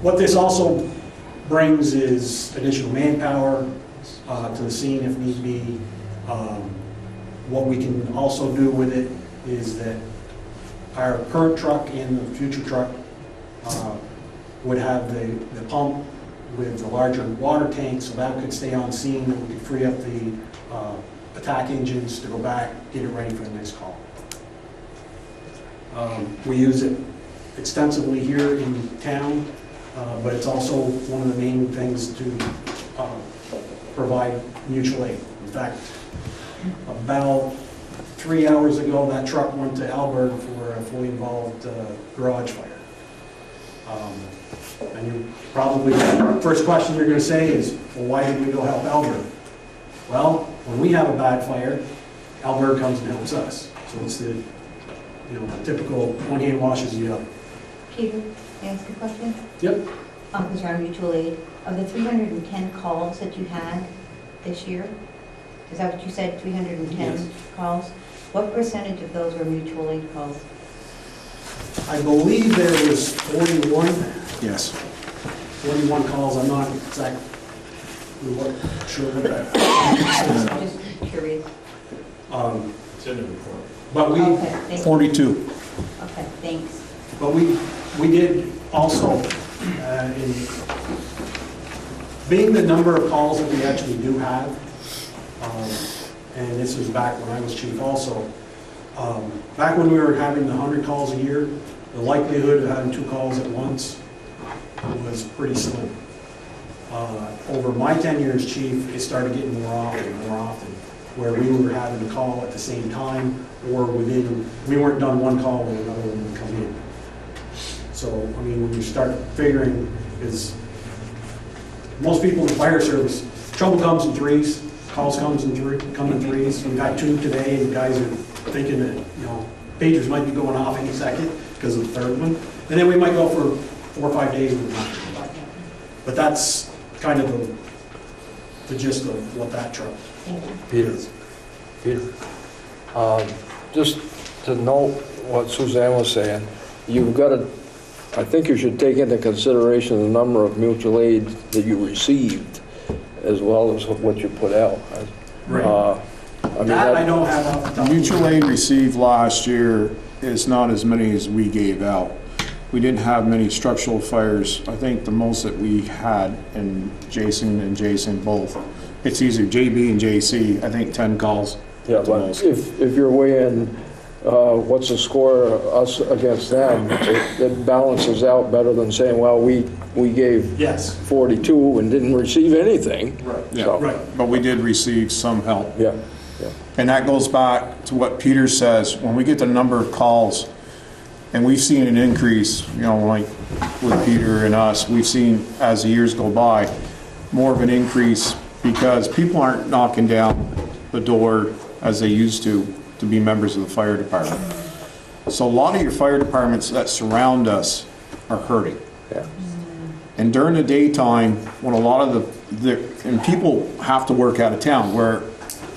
what this also brings is additional manpower to the scene if need be. What we can also do with it is that our current truck and the future truck would have the pump with the larger water tank, so that could stay on scene, and we could free up the attack engines to go back, get it ready for the next call. We use it extensively here in town, but it's also one of the main things to provide mutual aid. In fact, about 3 hours ago, that truck went to Alberg for a fully involved garage fire. And you probably, first question you're going to say is, well, why did we go help Alberg? Well, when we have a bad fire, Alberg comes and helps us. So it's the typical one hand washes the other. Peter, may I ask a question? Yep. Because you're on mutual aid. Of the 310 calls that you had this year, is that what you said, 310 Yes. calls? What percentage of those were mutual aid calls? I believe there was 41. Yes. 41 calls. I'm not exactly sure what that. I'm just curious. It's in the report. But we. Okay, thank you. 42. Okay, thanks. But we did also, in being the number of calls that we actually do have, and this was back when I was chief also, back when we were having the 100 calls a year, the likelihood of having 2 calls at once was pretty slim. Over my tenure as chief, it started getting more often, where we were having to call at the same time, or we weren't done one call when another one would come in. So, I mean, when you start figuring, is most people in the fire service, trouble comes in threes, calls come in threes. We've got 2 today, and the guys are thinking that, pagers might be going off any second because of the third one. And then we might go for 4 or 5 days with nothing. But that's kind of the gist of what that truck is. Peter, just to note what Suzanne was saying, you've got to, I think you should take into consideration the number of mutual aid that you received as well as what you put out. Right. I don't have off the top. Mutual aid received last year is not as many as we gave out. We didn't have many structural fires. I think the most that we had, and Jason both It's either JB and JC, I think 10 calls. Yeah, at the but most. if you're weighing, what's the score, us against them, it balances out better than saying, well, we gave Yes, 42 and didn't receive anything. right, Yeah, So- right. but we did receive some help. Yeah, And that goes back to what Peter says, when we get the number of calls, and we've seen an increase, you know, like with Peter and us, we've seen as the years go by, more of an increase because people aren't knocking down the door as they used to be members of the fire department. So a lot of your fire departments that surround us are hurting. yeah. And during the daytime, when a lot of and people have to work out of town, where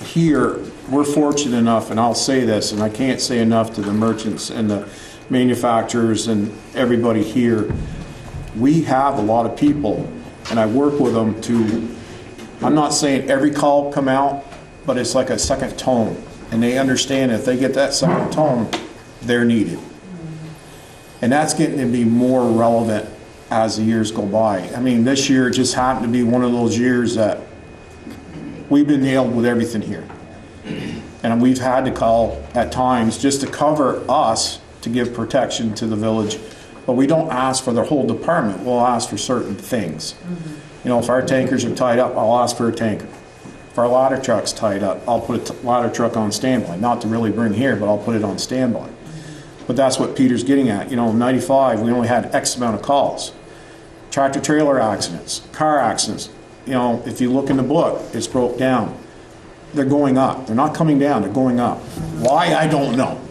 here, we're fortunate enough, and I'll say this, and I can't say enough to the merchants and the manufacturers and everybody here, we have a lot of people, and I work with them to, I'm not saying every call come out, but it's like a second tone. And they understand if they get that second tone, they're needed. And that's getting to be more relevant as the years go by. I mean, this year just happened to be one of those years that we've been nailed with everything here. And we've had to call at times just to cover us to give protection to the village. But we don't ask for the whole department. We'll ask for certain things. You know, if our tankers are tied up, I'll ask for a tanker. If our ladder truck's tied up, I'll put a ladder truck on standby. Not to really bring here, but I'll put it on standby. But that's what Peter's getting at. You know, in 95, we only had X amount of calls. Tractor trailer accidents, car accidents. You know, if you look in the book, it's broke down. They're going up. They're not coming down, they're going up. Why, I don't know.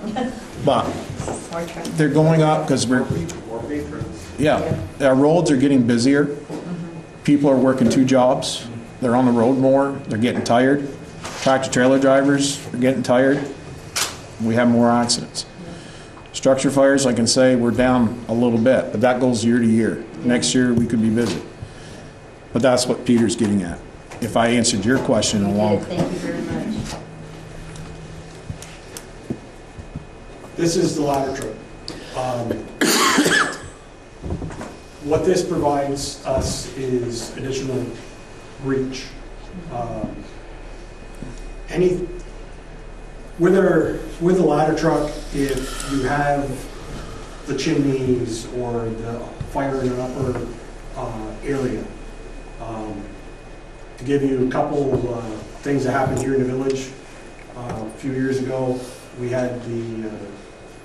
But they're going up because our roads are getting busier. People are working 2 jobs. They're on the road more. They're getting tired. Tractor trailer drivers are getting tired. We have more accidents. Structure fires, I can say we're down a little bit, but that goes year to year. Next year, we could be busy. But that's what Peter's getting at. If I answered your question along. Thank you very much. This is the ladder truck. What this provides us is additional reach. With a ladder truck, if you have the chimneys or the fire in an upper area, to give you a couple of things that happened here in the village, a few years ago, we had the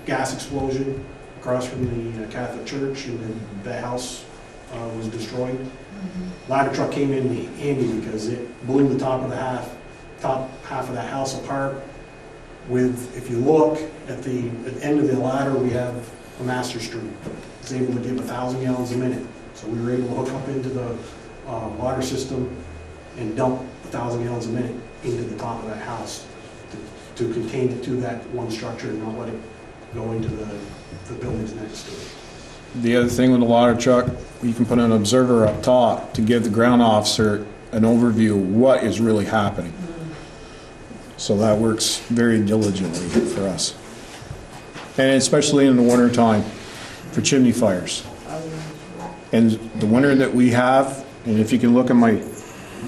gas explosion across from the Catholic church, and then the house was destroyed. Ladder truck came in handy because it blew the top half of that house apart. If you look at the end of the ladder, we have a master stream. It's able to give 1,000 gallons a minute. So we were able to hook up into the water system and dump 1,000 gallons a minute into the top of that house to contain it to that one structure and not let it go into the buildings next to it. The other thing with the ladder truck, you can put an observer up top to give the ground officer an overview of what is really happening. So that works very diligently for us. And especially in the winter time for chimney fires. And the winter that we have, and if you can look at my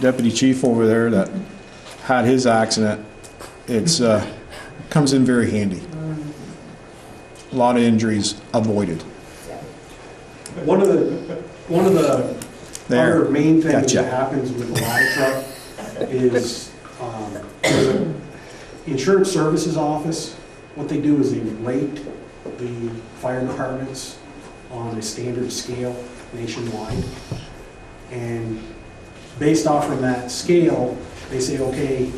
deputy chief over there that had his accident, it's comes in very handy. A lot of injuries avoided. One of the other main things that happens with the ladder truck is the insurance services office. What they do is they rate the fire departments on a standard scale nationwide, and based off of that scale, they say, okay,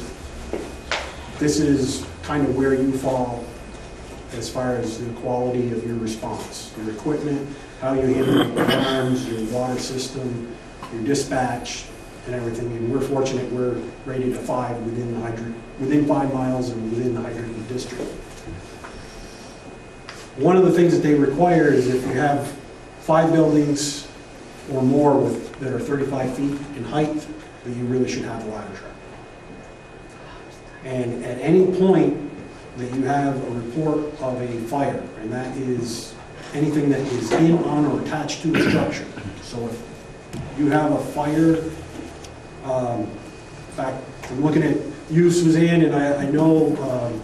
this is kind of where you fall as far as the quality of your response, your equipment, how you handle your alarms, your water system, your dispatch, and everything. And we're fortunate we're rated a 5 within 5 miles and within the hydrant district. One of the things that they require is if you have 5 buildings or more that are 35 feet in height, that you really should have a ladder truck. And at any point that you have a report of a fire, and that is anything that is in, on, or attached to the structure. So if you have a fire fact, I'm looking at you, Suzanne, and I know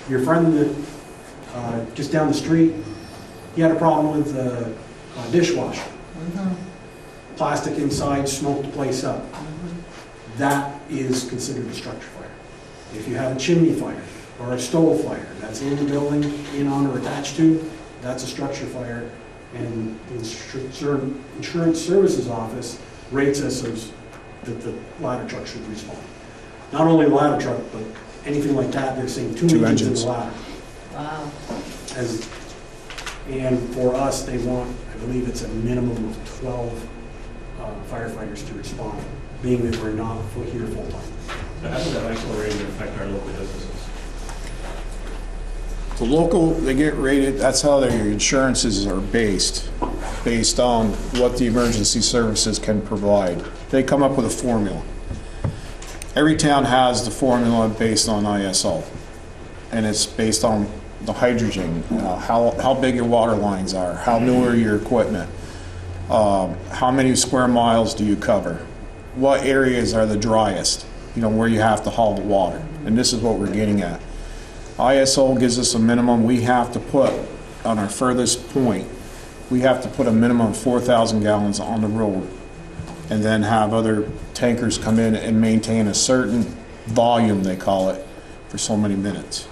your friend that, just down the street, he had a problem with a dishwasher. Plastic inside, smoked the place up. That is considered a structure fire. If you have a chimney fire or a stove fire that's in the building, in, on, or attached to, that's a structure fire. And the Insurance Services Office rates us as that the ladder truck should respond. Not only the ladder truck, but anything like that, they're saying two engines in the ladder. Wow. And for us, they want, I believe it's a minimum of 12 firefighters to respond, being that we're not here full-time. So how does that ISO rating affect our local businesses? The local, they get rated, that's how their insurances are based on what the emergency services can provide. They come up with a formula. Every town has the formula based on ISO, and it's based on the hydrogen, how big your water lines are, how new are your equipment, how many square miles do you cover, what areas are the driest, where you have to haul the water, and this is what we're getting at. ISO gives us a minimum. We have to put, on our furthest point, we have to put a minimum of 4,000 gallons on the road, and then have other tankers come in and maintain a certain volume, they call it, for so many minutes.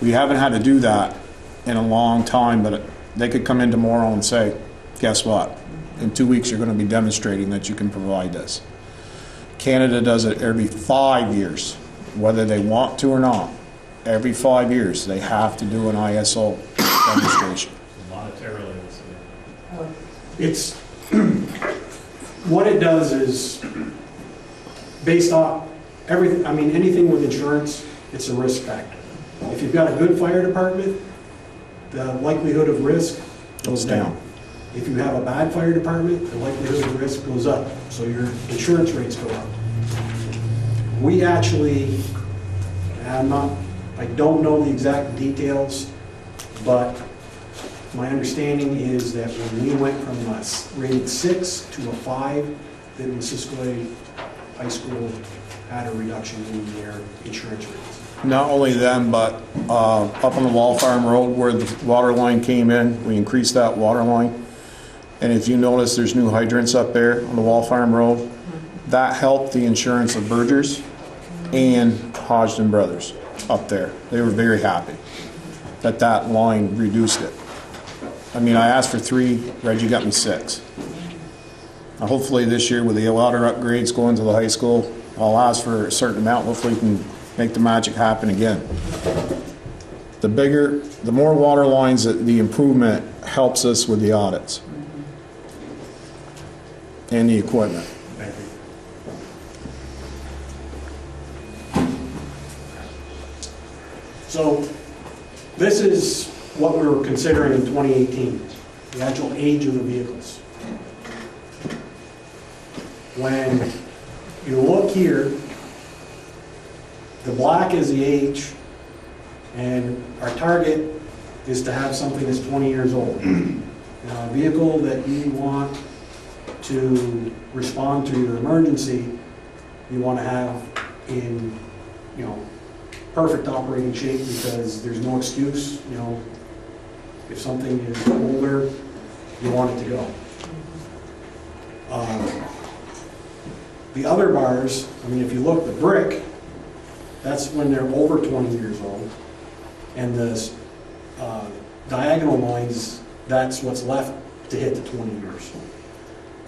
We haven't had to do that in a long time, but they could come in tomorrow and say, guess what? In 2 weeks, you're going to be demonstrating that you can provide this. Canada does it every 5 years, whether they want to or not. Every 5 years, they have to do an ISO demonstration. Monetarily, It's, what it does is, based off everything, anything with insurance, it's a risk factor. If you've got a good fire department, the likelihood of risk goes down. If you have a bad fire department, the likelihood of risk goes up, so your insurance rates go up. We actually, I don't know the exact details, but my understanding is that when we went from a rated 6 to a 5, then Missisquoi High School had a reduction in their insurance rates. Not only them, but up on the Wall Farm Road where the water line came in, we increased that water line. And if you notice, there's new hydrants up there on the Wall Farm Road. That helped the insurance of Burgers and Hodgson Brothers up there. They were very happy that that line reduced it. I asked for 3, Reggie got me 6. Now, hopefully this year with the water upgrades going to the high school, I'll ask for a certain amount. Hopefully we can make the magic happen again. The more water lines, the improvement helps us with the audits and the equipment. Thank you. So this is what we were considering in 2018, the actual age of the vehicles. When you look here, the black is the age, and our target is to have something that's 20 years old. Now, a vehicle that you want to respond to your emergency, you want to have in, perfect operating shape, because there's no excuse, if something is older, you want it to go. The other bars, if you look, the brick, that's when they're over 20 years old. And the diagonal lines, that's what's left to hit the 20 years.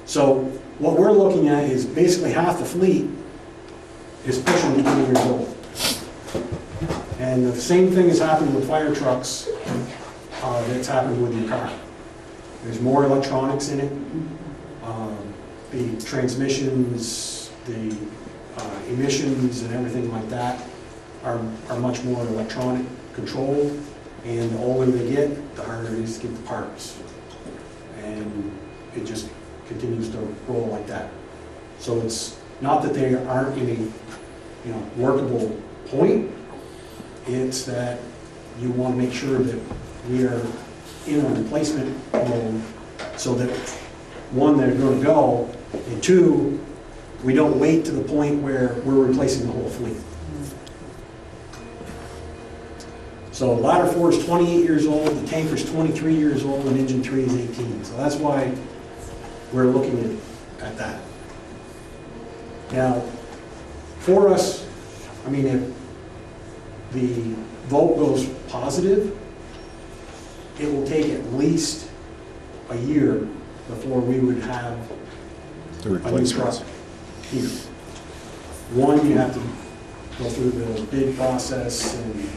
So what we're looking at is basically half the fleet is pushing 20 years old. And the same thing has happened with fire trucks that's happened with your car. There's more electronics in it. The transmissions, the emissions and everything like that are much more electronic controlled, and the older they get, the harder it is to get the parts. And it just continues to roll like that. So it's not that they aren't in a workable point, it's that you want to make sure that we are in a replacement mode so that, one, they're going to go, and two, We don't wait to the point where we're replacing the whole fleet. So ladder 4 is 28 years old, the tanker's 23 years old, and engine 3 is 18. So that's why we're looking at that. Now, for us, I mean, if the vote goes positive, it will take at least a year before we would have The a new truck here. One, you have to go through the bid process and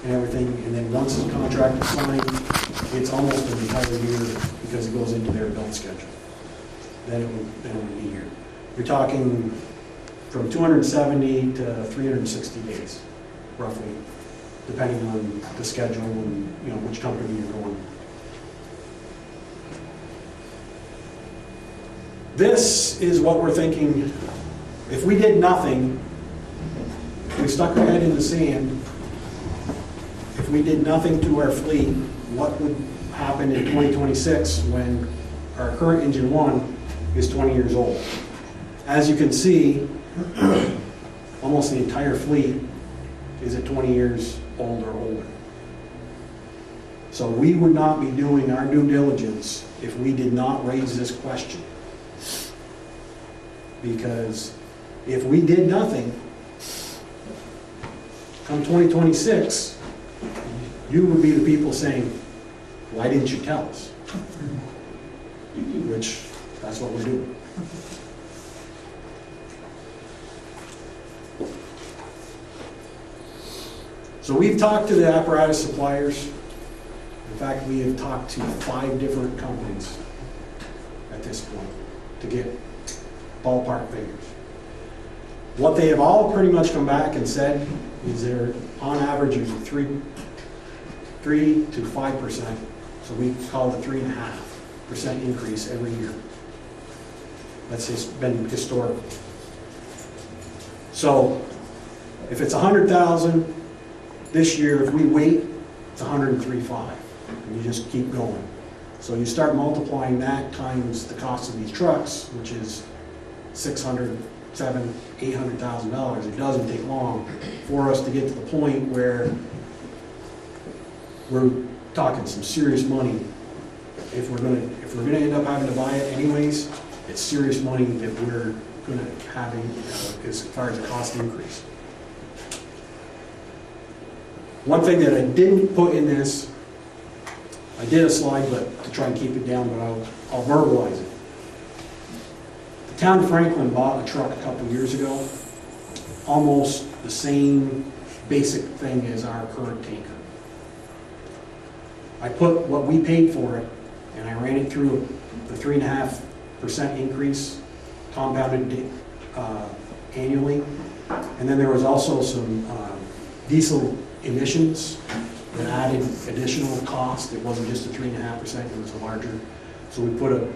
everything, and then once the contract is signed, it's almost an entire year because it goes into their build schedule. Then it will be here. You're talking from 270 to 360 days, roughly, depending on the schedule and, you know, which company you're going with. This is what we're thinking. If we did nothing, if we stuck our head in the sand, if we did nothing to our fleet, what would happen in 2026 when our current engine 1 is 20 years old? As you can see, almost the entire fleet is at 20 years old or older. So we would not be doing our due diligence if we did not raise this question. Because if we did nothing, come 2026, you would be the people saying, why didn't you tell us? Which, that's what we're doing. So we've talked to the apparatus suppliers. In fact, we have talked to 5 different companies at this point to get ballpark figures. What they have all pretty much come back and said is they're on average of 3 to 5%. So we call it 3.5% increase every year. That's just been historical. So if it's 100,000 this year, if we wait, it's 103.5, and you just keep going. So you start multiplying that times the cost of these trucks, which is $600,000, $700,000, $800,000. It doesn't take long for us to get to the point where we're talking some serious money. If we're gonna end up having to buy it anyways, it's serious money that we're gonna having as far as the cost increase. One thing that I didn't put in this, I did a slide, but to try and keep it down, but I'll verbalize it. The town of Franklin bought a truck a couple years ago, almost the same basic thing as our current tanker. I put what we paid for it, and I ran it through the 3.5% increase compounded annually. And then there was also some diesel emissions that added additional cost. It wasn't just a 3.5%, it was a larger. So we put a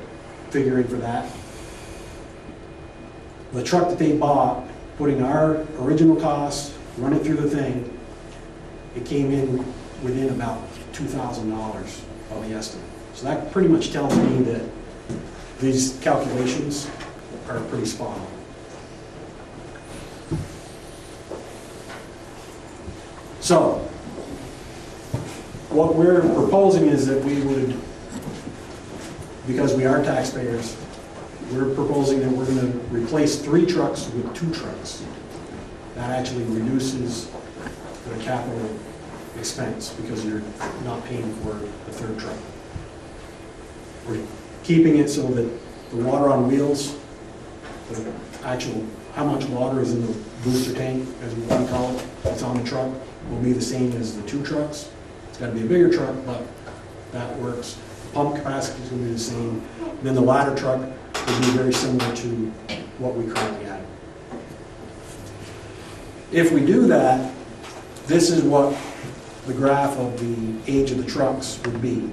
figure in for that. The truck that they bought, putting our original cost, running through the thing, it came in within about $2,000 of the estimate. So that pretty much tells me that these calculations are pretty spot on. So, what we're proposing is that we would, because we are taxpayers, we're proposing that we're going to replace 3 trucks with 2 trucks. That actually reduces the capital expense because you're not paying for the 3rd truck. We're keeping it so that the water on wheels, the actual, how much water is in the booster tank, as we want to call it, that's on the truck, will be the same as the 2 trucks. It's got to be a bigger truck, but that works. Pump capacity is going to be the same. And then the ladder truck will be very similar to what we currently have. If we do that, this is what the graph of the age of the trucks would be.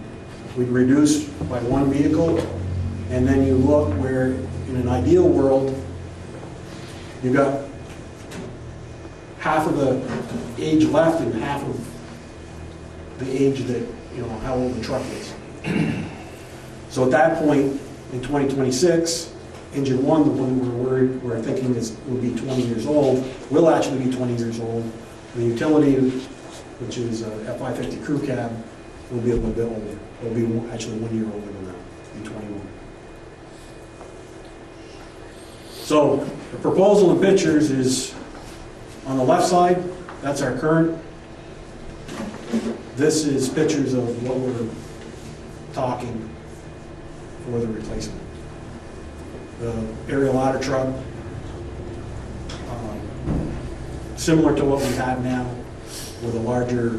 We'd reduce by 1 vehicle, and then you look where, in an ideal world, you've got half of the age left and half of the age that, you know, how old the truck is. So at that point, in 2026, engine one, the one we're thinking will be 20 years old, will actually be 20 years old. The utility, which is a F550 crew cab, will be a little bit older. It'll be actually 1 year older than that, be 21. So the proposal in pictures is on the left side, that's our current. This is pictures of what we're talking for the replacement. The aerial ladder truck, similar to what we have now, with a larger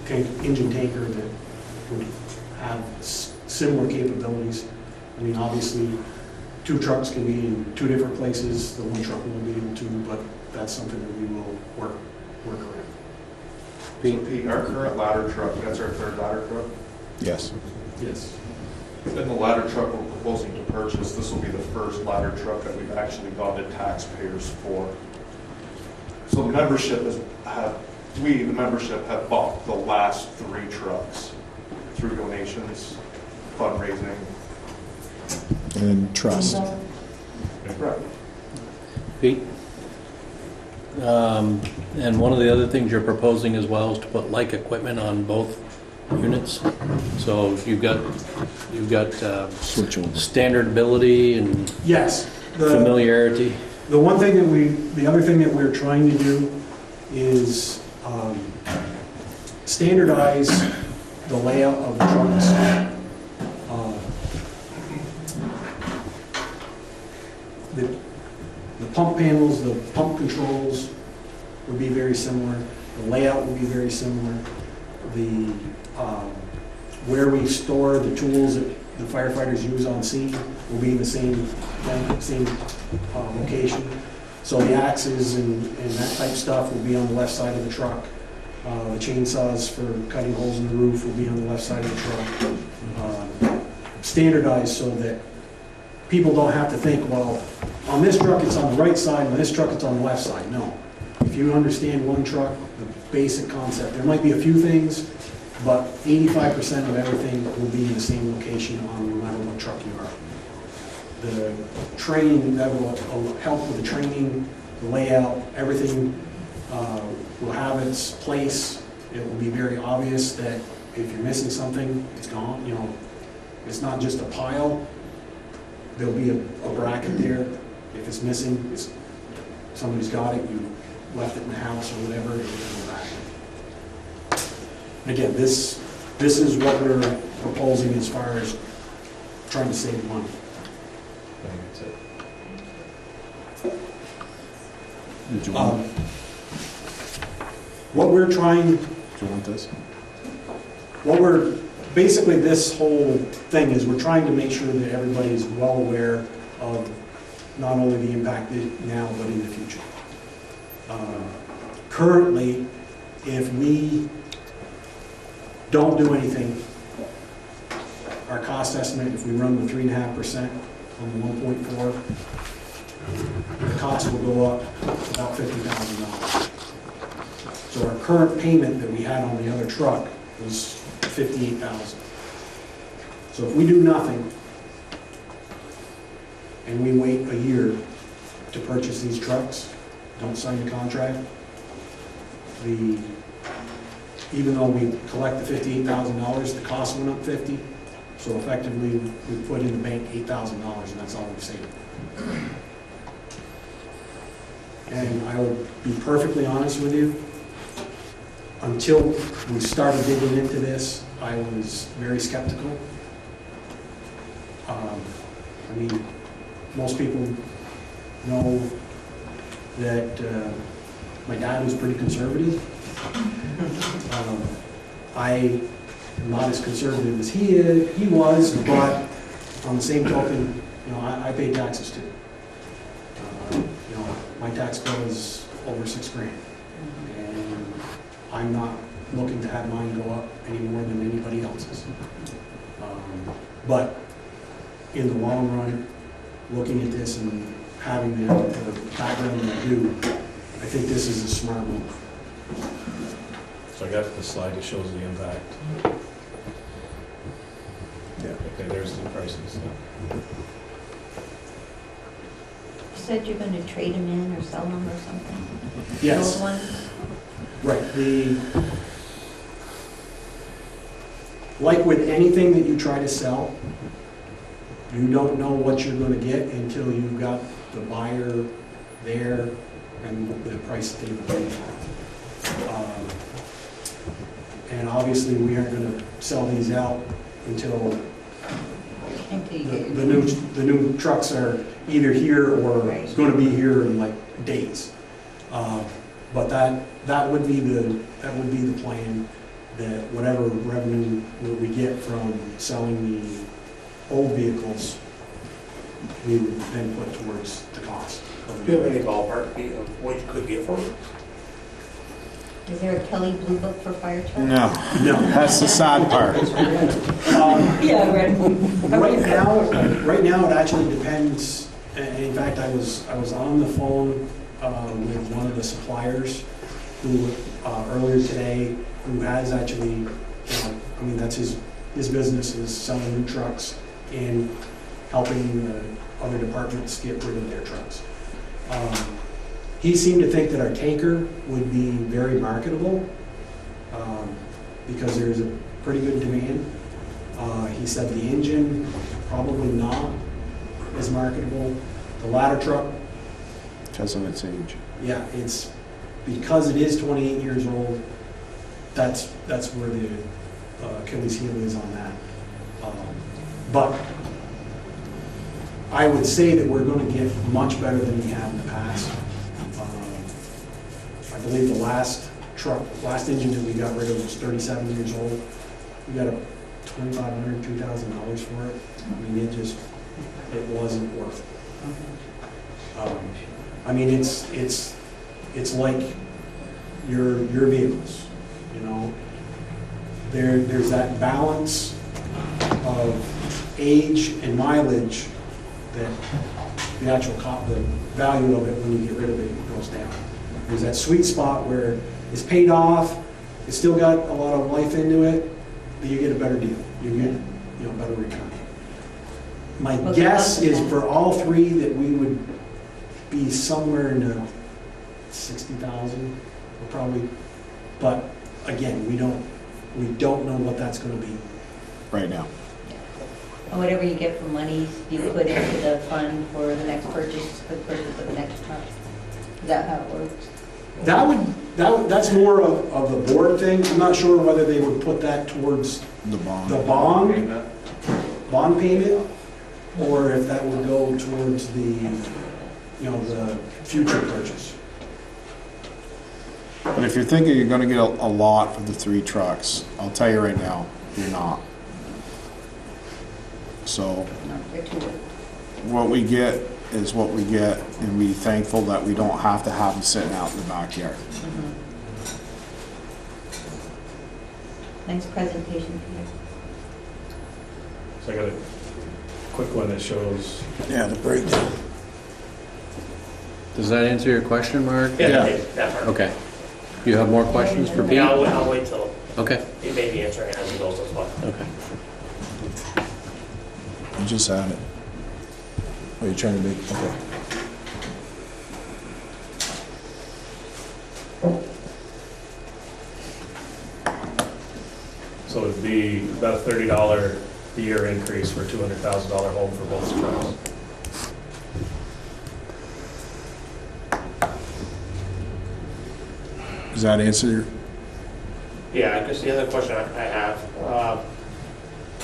engine tanker that would have similar capabilities. I mean, obviously, 2 trucks can be in 2 different places. The 1 truck won't be able to, but that's something that we will work around. Pete, our current ladder truck, that's our 3rd ladder truck? Yes. Yes. And the ladder truck we're proposing to purchase, this will be the first ladder truck that we've actually gone to taxpayers for. So the membership the membership have bought the last 3 trucks through donations, fundraising. And trust. Right. Pete? And one of the other things you're proposing as well is to put like equipment on both units. So you've got Switch over. standardability and Yes. familiarity. The other thing that we're trying to do is standardize the layout of the trucks. The pump panels, the pump controls would be very similar. The layout would be very similar. The where we store the tools that the firefighters use on scene will be in the same location. So the axes and that type stuff will be on the left side of the truck. The chainsaws for cutting holes in the roof will be on the left side of the truck. Standardized so that people don't have to think, well, on this truck it's on the right side, on this truck it's on the left side. No. If you understand one truck, the basic concept, there might be a few things, but 85% of everything will be in the same location on no matter what truck you are. The training, that will help with the training, the layout, everything will have its place. It will be very obvious that if you're missing something, it's gone. You know, it's not just a pile. There'll be a bracket there. If it's missing, somebody's got it, you left it in the house or whatever, and it'll go back. Again, this is what we're proposing as far as trying to save money. What we're trying, Do you want this? basically this whole thing is we're trying to make sure that everybody is well aware of not only the impact now, but in the future. Currently, if we don't do anything, our cost estimate, if we run the 3.5% on the 1.4, the cost will go up about $50,000. So our current payment that we had on the other truck was $58,000. So if we do nothing and we wait a year to purchase these trucks, don't sign the contract, even though we collect the $58,000, the cost went up $50,000. So effectively, we put in the bank $8,000, and that's all we've saved. And I will be perfectly honest with you, until we started digging into this, I was very skeptical. I mean, most people know that my dad was pretty conservative. I am not as conservative as he was, but on the same token, you know, I pay taxes too. You know, my tax bill is over $6,000, and I'm not looking to have mine go up any more than anybody else's. But in the long run, looking at this and having the background that I do, I think this is a smart move. So I got the slide that shows the impact. Yeah. Okay, there's the prices. You said you're gonna trade them in or sell them or something? Yes. Those ones? Right, like with anything that you try to sell, you don't know what you're gonna get until you've got the buyer there and the price they've agreed. And obviously, we aren't gonna sell these out until Until you get the new trucks are either here or Right. gonna be here in like days. But that would be the plan, that whatever revenue we get from selling the old vehicles, we would then put towards the cost. Do you have any ballpark of what you could get for it? Is there a Kelly Blue Book for fire trucks? No, No. that's the sad part. Yeah, right. Right now, it actually depends. In fact, I was on the phone with one of the suppliers who, earlier today, who has actually, that's his business is selling new trucks and helping the other departments get rid of their trucks. He seemed to think that our tanker would be very marketable because there's a pretty good demand. He said the engine, probably not as marketable. The ladder truck, Because of its age. yeah, it's, because it is 28 years old, that's where the Achilles heel is on that. But I would say that we're going to get much better than we have in the past. I believe the last engine that we got rid of was 37 years old. We got a $2,500, $2,000 for it. I mean, it wasn't worth it. It's like your vehicles, There's that balance of age and mileage that the actual the value of it when you get rid of it goes down. There's that sweet spot where it's paid off, it's still got a lot of life into it, but you get a better deal. You get better return. My guess is for all three that we would be somewhere in the 60,000, probably. But again, we don't know what that's going to be Right now. And whatever you get from monies, you put into the fund for the next purchase of the next truck. Is that how it works? That's more of the board thing. I'm not sure whether they would put that towards The bond. the bond payment, or if that would go towards the future purchase. But if you're thinking you're gonna get a lot for the 3 trucks, I'll tell you right now, you're not. So They're too late. what we get is what we get, and be thankful that we don't have to have them sitting out in the backyard. Nice presentation, Peter. So I got a quick one that shows, Yeah, the breakdown. Does that answer your question, Mark? Yeah. That part. Okay. You have more questions for Pete? Yeah, I'll wait till Okay, he may be answering as he goes as well. okay. You just had it. What are you trying to make? Okay. so it'd be about a $30 a year increase for a $200,000 home for both trucks. Does that answer your? Yeah, I guess the other question I have,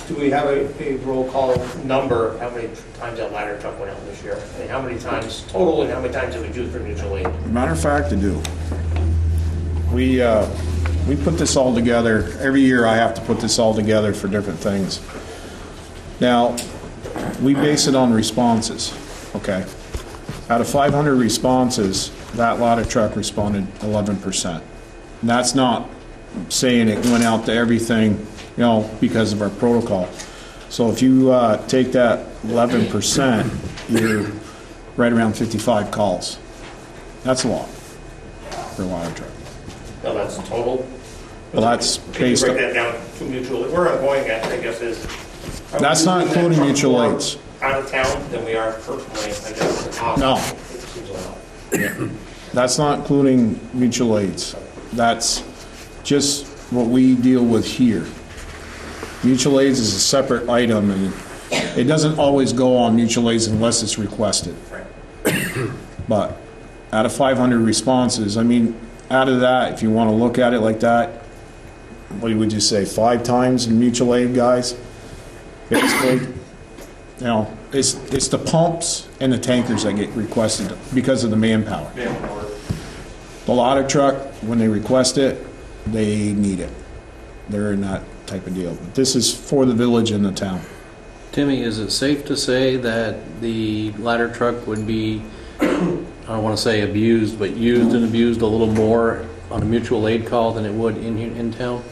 do we have a roll call number of how many times that ladder truck went out this year? And how many times total, and how many times did we do for mutual aid? Matter of fact, I do. We put this all together. Every year I have to put this all together for different things. Now, we base it on responses, okay? Out of 500 responses, that ladder truck responded 11%. And that's not saying it went out to everything, because of our protocol. So if you take that 11%, you're right around 55 calls. That's a lot for a ladder truck. No, that's total. Well, that's Can you based break on, that down to mutual aid? Where I'm going at, I guess, is That's not including mutual aids. Out of town than we are personally, I guess. No. It seems a lot. That's not including mutual aids. That's just what we deal with here. Mutual aids is a separate item, and it doesn't always go on mutual aids unless it's requested. But out of 500 responses, I mean, out of that, if you want to look at it like that, what would you say, 5 times in mutual aid, guys? Basically, you know, it's the pumps and the tankers that get requested because of the manpower. The ladder truck, when they request it, they need it. They're in that type of deal. But this is for the village and the town. Timmy, is it safe to say that the ladder truck would be, I don't want to say abused, but used and abused a little more on a mutual aid call than it would in town?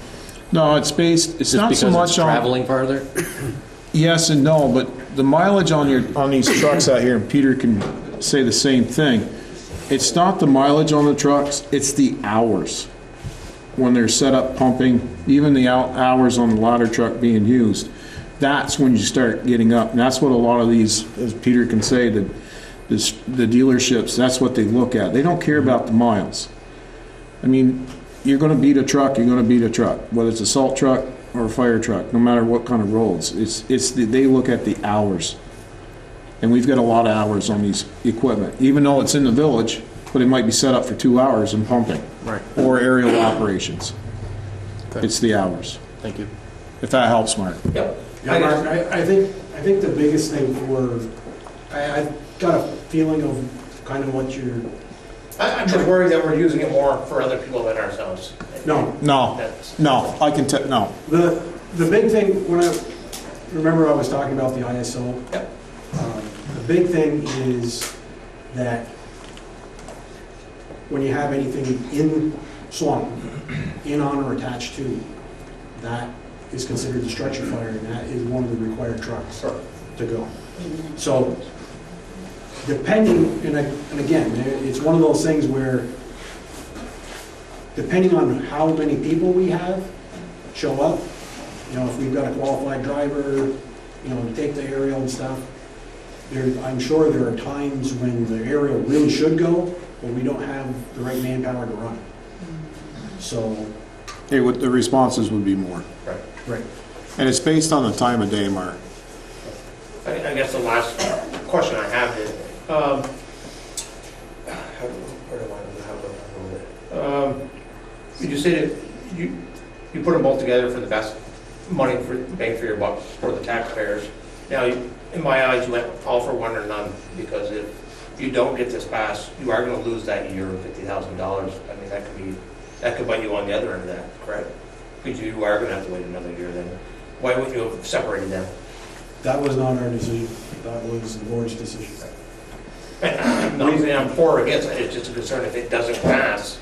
No, it's based, it's not so much on... traveling farther? Yes and no, but the mileage on these trucks out here, and Peter can say the same thing, it's not the mileage on the trucks, it's the hours. When they're set up pumping, even the hours on the ladder truck being used, that's when you start getting up. And that's what a lot of these, as Peter can say, the dealerships, that's what they look at. They don't care about the miles. I mean, you're going to beat a truck, you're going to beat a truck, whether it's a salt truck or a fire truck, no matter what kind of roads. They look at the hours. And we've got a lot of hours on these equipment, even though it's in the village, but it might be set up for 2 hours in pumping. Right. Or aerial operations. Okay. It's the hours. Thank you. If that helps, Mark. Yep. Yeah, Mark, I think the biggest thing I've got a feeling of kind of what you're... I'm just worried that we're using it more for other people than ourselves. No. I can tell, no. The big thing, remember I was talking about the ISO? Yep. The big thing is that when you have anything in Swanton, in, on, or attached to, that is considered a structure fire, and that is one of the required trucks to go. So, depending, and again, it's one of those things where, depending on how many people we have show up, you know, if we've got a qualified driver, you know, to take the aerial and stuff, I'm sure there are times when the aerial really should go, but we don't have the right manpower to run it. So. The responses would be more. Right. And it's based on the time of day, Mark. I guess the last question I have is, where do I have it? You say that you put them both together for the best money for bang for your buck for the taxpayers. Now, in my eyes, you went all for one or none, because if you don't get this passed, you are going to lose that year of $50,000. I mean, that could bite you on the other end of that, correct? Because you are going to have to wait another year then. Why wouldn't you have separated them? That was not our decision. That was the board's decision. I'm not saying I'm for or against it, it's just a concern if it doesn't pass,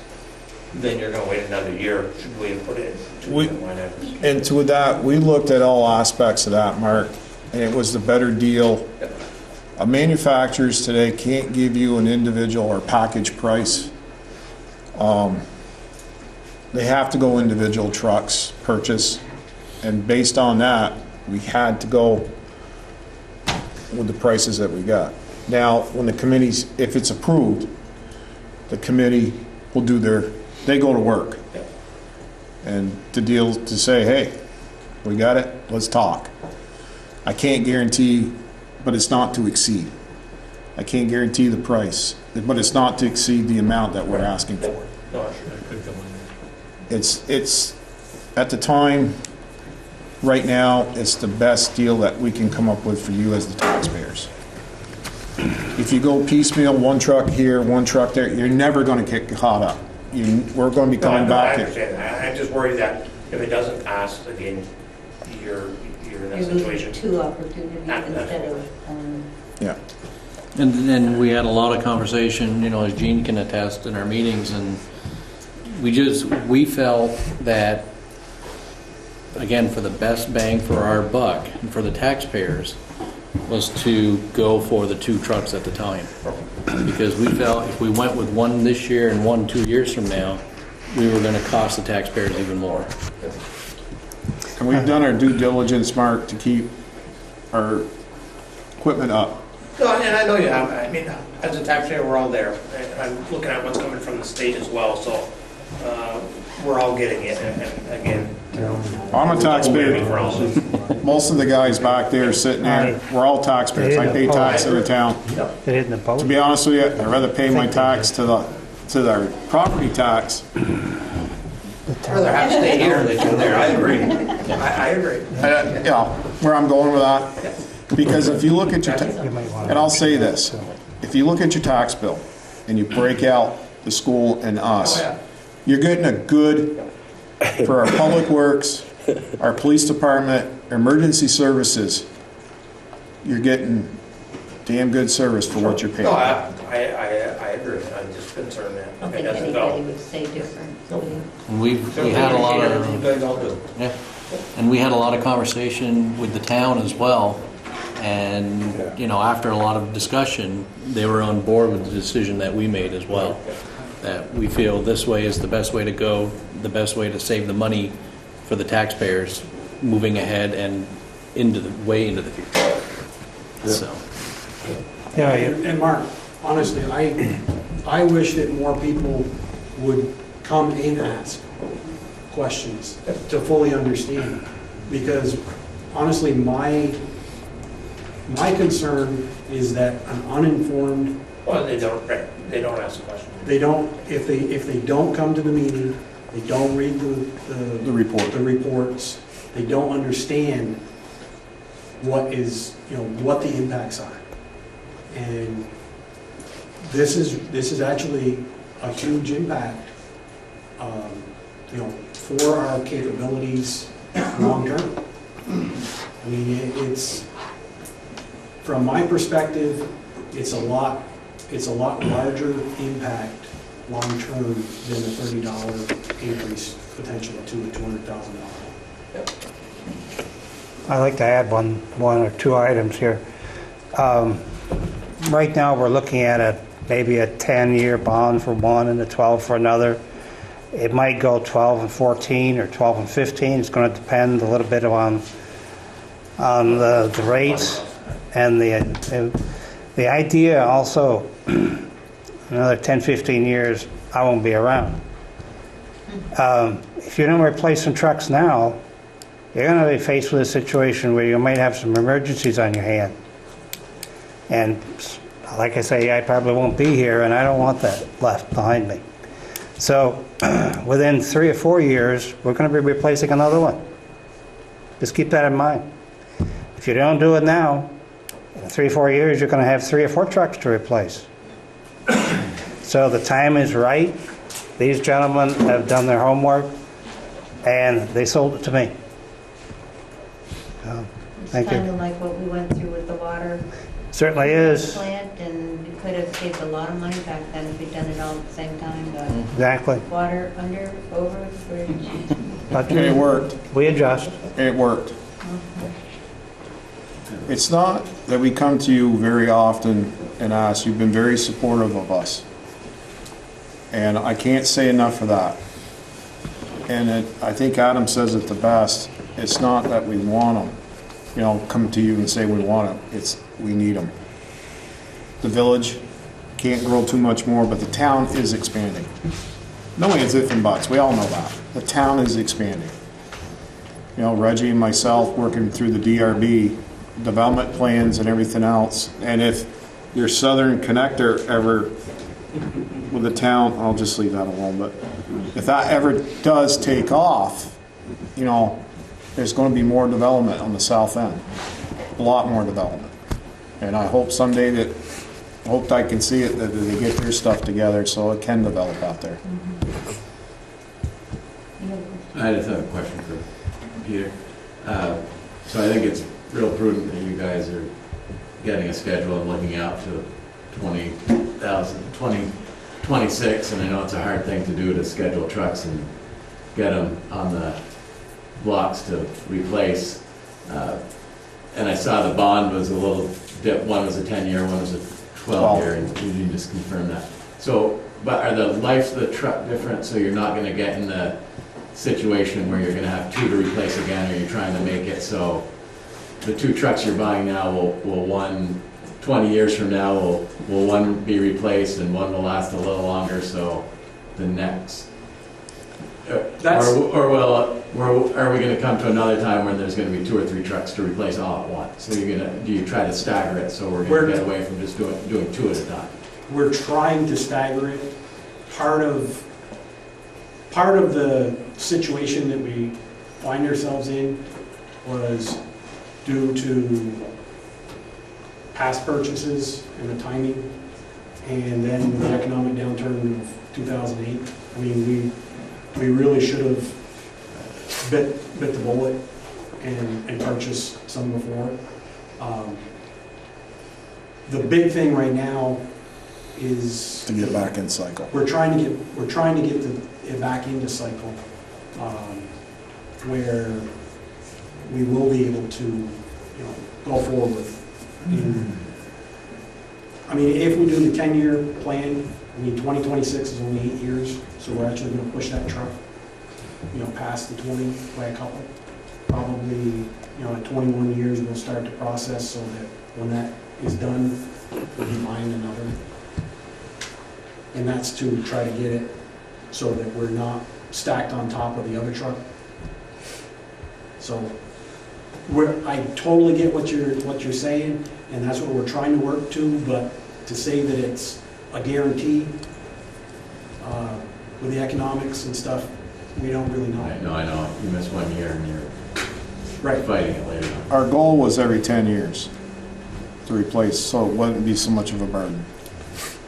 then you're going to wait another year. Should we have put it in? And to that, we looked at all aspects of that, Mark, and it was the better deal. Manufacturers today can't give you an individual or package price. They have to go individual trucks purchase, and based on that, we had to go with the prices that we got. Now, when the committees, if it's approved, the committee will do they go to work. And to say, hey, we got it, let's talk. I can't guarantee, but it's not to exceed. I can't guarantee the price, but it's not to exceed the amount that we're asking for. It's at the time, right now, it's the best deal that we can come up with for you as the taxpayers. If you go piecemeal, one truck here, one truck there, you're never going to get caught up. We're going to be coming back. I understand that. I'm just worried that if it doesn't pass, again, you're in that situation. Two opportunities instead of one. Yeah. And then we had a lot of conversation, you know, as Gene can attest in our meetings, and we felt that, again, for the best bang for our buck and for the taxpayers, was to go for the 2 trucks at the time. Because we felt if we went with one this year and one 2 years from now, we were going to cost the taxpayers even more. And we've done our due diligence, Mark, to keep our equipment up. No, and I know you have, I mean, as a taxpayer, we're all there. And I'm looking at what's coming from the state as well, so we're all getting it, and again. I'm a taxpayer. For all of it. Most of the guys back there sitting there, we're all taxpayers. I pay tax in the town. It isn't a boat. To be honest with you, I'd rather pay my tax to the property I'd tax. rather have to stay here than go there, I agree. I agree. You know, where I'm going with that. Because if you look at your, and I'll say this, if you look at your tax bill and you break out the school and us, you're getting a good, for our public works, our police department, emergency services, you're getting damn good service for what you're paying. No, I agree, I'm just concerned that I it think doesn't anybody go. would say different. And we had a lot You of, guys all do. yeah, and we had a lot of conversation with the town as well. And, you know, after a lot of discussion, they were on board with the decision that we made as well. That we feel this way is the best way to go, the best way to save the money for the taxpayers moving ahead and way into the future. So, Yeah, And Mark, honestly, I wish that more people would come and ask questions to fully understand. Because honestly, my concern is that an uninformed, Well, they don't ask the question. they don't, if they don't come to the meeting, they don't read the report. the reports, they don't understand what is, you know, what the impacts are. And this is actually a huge impact, you know, for our capabilities long-term. I mean, it's, from my perspective, it's a lot larger impact long-term than a $30 increase potentially to a $200,000. I'd like to add one or two items here. Right now, we're looking at maybe a 10-year bond for one and a 12 for another. It might go 12 and 14 or 12 and 15. It's going to depend a little bit on the rates and the idea also. Another 10, 15 years, I won't be around. If you don't replace some trucks now, you're going to be faced with a situation where you might have some emergencies on your hand. And like I say, I probably won't be here, and I don't want that left behind me. So within 3 or 4 years, we're going to be replacing another one. Just keep that in mind. If you don't do it now, in 3 or 4 years, you're going to have 3 or 4 trucks to replace. So the time is right. These gentlemen have done their homework, and they sold it to me. Thank It's kind you. of like what we went through with the water Certainly is. plant, and we could have saved a lot of money back then if we'd done it all at the same time, but Exactly. water under, over the bridge. But And it worked. we adjust. It worked. It's not that we come to you very often and ask. You've been very supportive of us. And I can't say enough for that. And I think Adam says it the best. It's not that we want them, you know, come to you and say we want them. It's we need them. The village can't grow too much more, but the town is expanding. No ifs, and buts. We all know that. The town is expanding. You know, Reggie and myself working through the DRB development plans and everything else. And if your southern connector ever with the town, I'll just leave that alone. But if that ever does take off, you know, there's going to be more development on the south end, a lot more development. And I hope someday I can see it, that they get their stuff together so it can develop out there. I just have a question for Peter. So I think it's real prudent that you guys are getting a schedule and looking out to 2026, and I know it's a hard thing to do to schedule trucks and get them on the blocks to replace. And I saw the bond was a little dip. One was a 10-year, one was a 12-year, and you didn't just confirm that. So, but are the lives of the truck different, so you're not going to get in the situation where you're going to have 2 to replace again, or you're trying to make it so the two trucks you're buying now will one, 20 years from now, will one be replaced and one will last a little longer, so the next. That's- Or are we gonna come to another time when there's gonna be 2 or 3 trucks to replace all at once? So do you try to stagger it so we're gonna get away from just doing 2 at a time? We're trying to stagger it. Part of the situation that we find ourselves in was due to past purchases and the timing, and then the economic downturn of 2008. I mean, we really should have bit the bullet and purchased some before. The big thing right now is To get back in cycle. we're trying to get it back into cycle, where we will be able to, go forward. I mean, if we do the 10-year plan, 2026 is only 8 years, so we're actually gonna push that truck, past the 20 by a couple. Probably, at 21 years, we'll start the process so that when that is done, we'll be buying another. And that's to try to get it so that we're not stacked on top of the other truck. So I totally get what you're saying, and that's what we're trying to work to, but to say that it's a guarantee with the economics and stuff, we don't really know. I know. You miss 1 year and you're Right. fighting it later on. Our goal was every 10 years to replace, so it wouldn't be so much of a burden.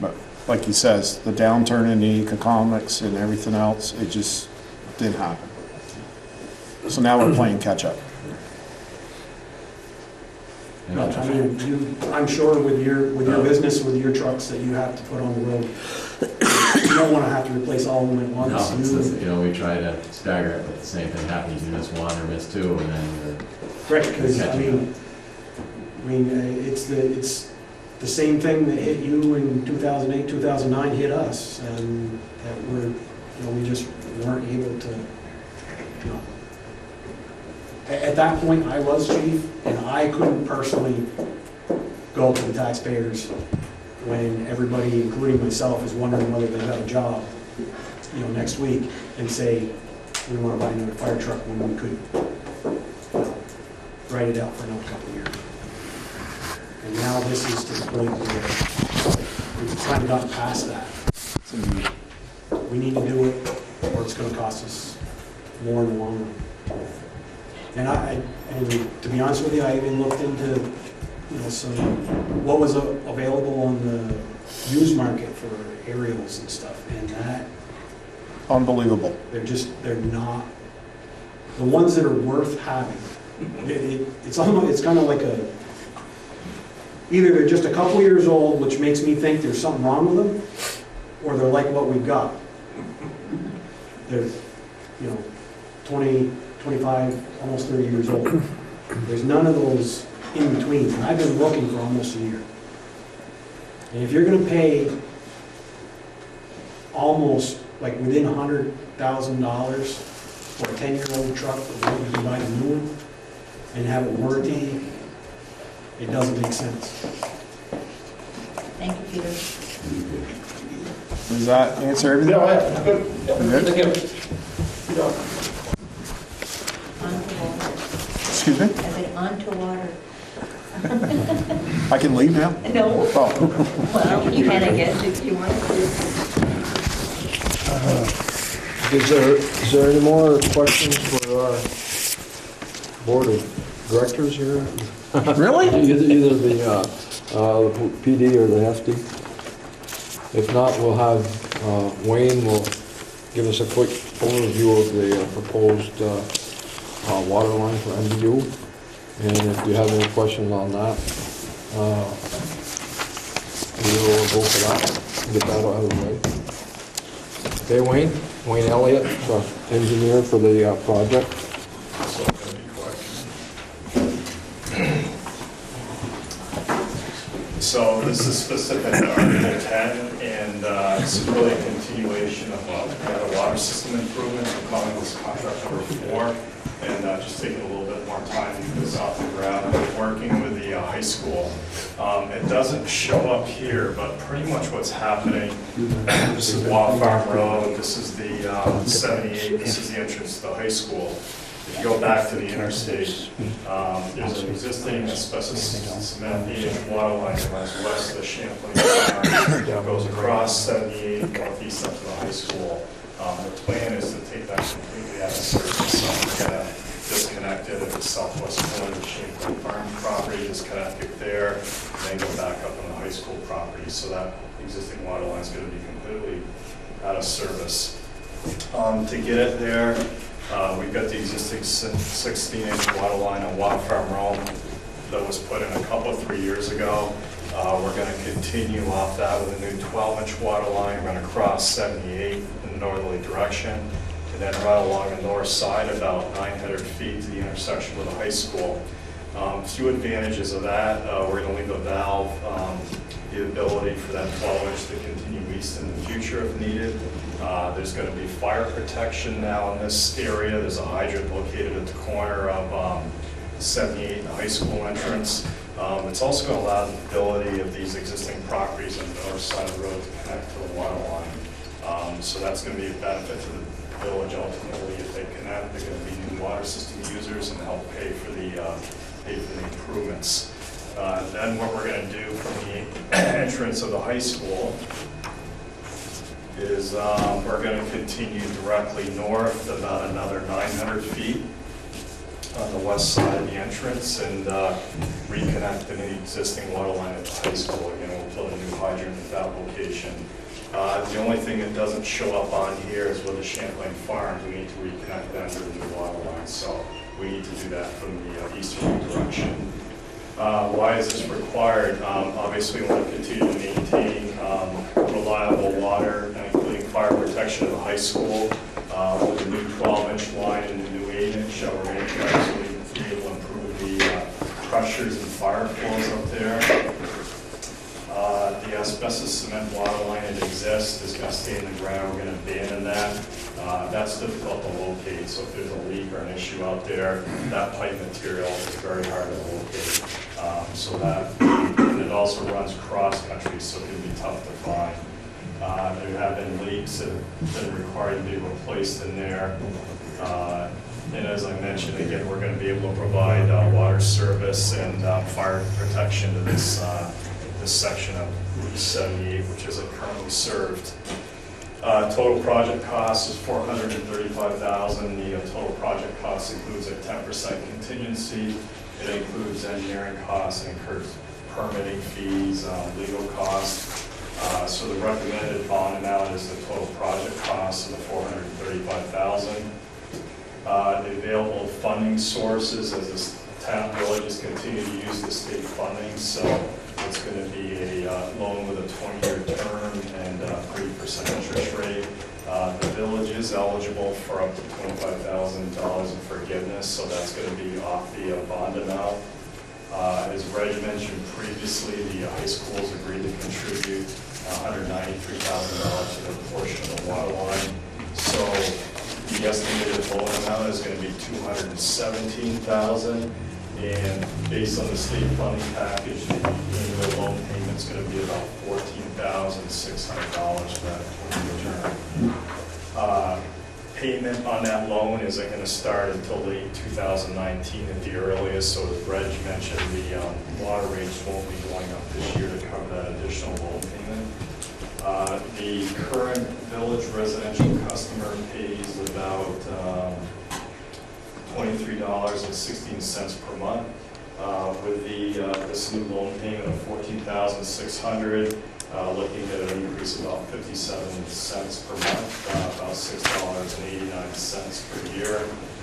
But like he says, the downturn in the economics and everything else, it just didn't happen. So now we're playing catch up. No, I mean, I'm sure with your business, with your trucks that you have to put on the road, you don't want to have to replace all of them at once. No, it's just, we try to stagger it, but the same thing happens. You miss 1 or miss 2, and then you're Right, because I mean, it's the same thing that hit you in 2008, 2009 hit us, and that we just weren't able to, At that point, I was chief, and I couldn't personally go to the taxpayers when everybody, including myself, is wondering whether they have a job, next week, and say, we want to buy another fire truck when we could write it out for another couple of years. And now this is to the point where we've kind of gotten past that. We need to do it, or it's going to cost us more in the long run. And and to be honest with you, I even looked into, what was available on the used market for aerials and stuff, and that, Unbelievable. they're not, the ones that are worth having, it's kind of like either they're just a couple years old, which makes me think there's something wrong with them, or they're like what we've got. They're, 20, 25, almost 30 years old. There's none of those in between. And I've been looking for almost a year. And if you're going to pay almost like within $100,000 for a 10-year-old truck, but what you can buy a new one and have a warranty, it doesn't make sense. Thank you, Peter. Does that answer everything? No, good. Good? Thank you. Onto water. Excuse me? I said onto water. I can leave now? No. Oh. Well, you can, I guess, if you want to. Is there any more questions for our board of directors here? Really? Either the PD or the FD. If not, we'll have Wayne will give us a quick overview of the proposed water line for MDU. And if you have any questions on that, we'll go for that, get that out of the way. Okay, Wayne Elliott, engineer for the project. So this is specific to Article 10, and it's really a continuation of a water system improvement. We're calling this contract number 4. and just taking a little bit more time to get this off the ground. I'm working with the high school. It doesn't show up here, but pretty much what's happening, this is Wild Farm Road, this is the 78, this is the entrance to the high school. If you go back to the interstate, there's an existing asbestos cement 8-inch water line that runs west of the Champlain Farm, goes across 78 northeast up to the high school. The plan is to take that completely out of service, so we're going to disconnect it at the southwest corner of the Champlain Farm property, disconnect it there, and then go back up on the high school property. So that existing water line is going to be completely out of service. To get it there, we've got the existing 16-inch water line on Wild Farm Road that was put in a couple, 3 years ago. We're going to continue off that with a new 12-inch water line, run across 78 in the northerly direction, and then run along the north side about 900 feet to the intersection with the high school. A few advantages of that, we're going to leave a valve, the ability for that 12-inch to continue east in the future if needed. There's going to be fire protection now in this area. There's a hydrant located at the corner of 78 and the high school entrance. It's also going to allow the ability of these existing properties on the north side of the road to connect to the water line. So that's going to be a benefit to the village ultimately. If they connect, they're going to be new water system users and help pay for the improvements. Then what we're going to do from the entrance of the high school is we're going to continue directly north about another 900 feet on the west side of the entrance and reconnect an existing water line at the high school. Again, we'll put a new hydrant at that location. The only thing that doesn't show up on here is with the Champlain Farms. We need to reconnect them to the new water line, so we need to do that from the easterly direction. Why is this required? Obviously, we want to continue to maintain reliable water, including fire protection of the high school with the new 12-inch line and the new 8-inch. We're going to try so we can be able to improve the pressures and fire flows up there. The asbestos cement water line that exists is going to stay in the ground. We're going to abandon that. That's difficult to locate, so if there's a leak or an issue out there, that pipe material is very hard to locate. And it also runs cross-country, so it can be tough to find. There have been leaks that have been required to be replaced in there. And as I mentioned, again, we're going to be able to provide water service and fire protection to this section of Route 78, which isn't currently served. Total project cost is $435,000. The total project cost includes a 10% contingency. It includes engineering costs, it includes permitting fees, legal costs. So the recommended bond amount is the total project cost of the $435,000. The available funding sources, as this town villages continue to use the state funding, so it's going to be a loan with a 20-year term and 3% interest rate. The village is eligible for up to $25,000 in forgiveness, so that's going to be off the bond amount. As Reg mentioned previously, the high schools agreed to contribute $193,000 to their portion of the water line. So the estimated loan amount is going to be $217,000. And based on the state funding package, the annual loan payment is going to be about $14,600 for that 20-year term. Payment on that loan isn't going to start until late 2019 at the earliest. So as Reg mentioned, the water rates won't be going up this year to cover that additional loan payment. The current village residential customer pays about $23.16 per month. With this new loan payment of $14,600, looking at an increase of about 57 cents per month, about $6.89 per year.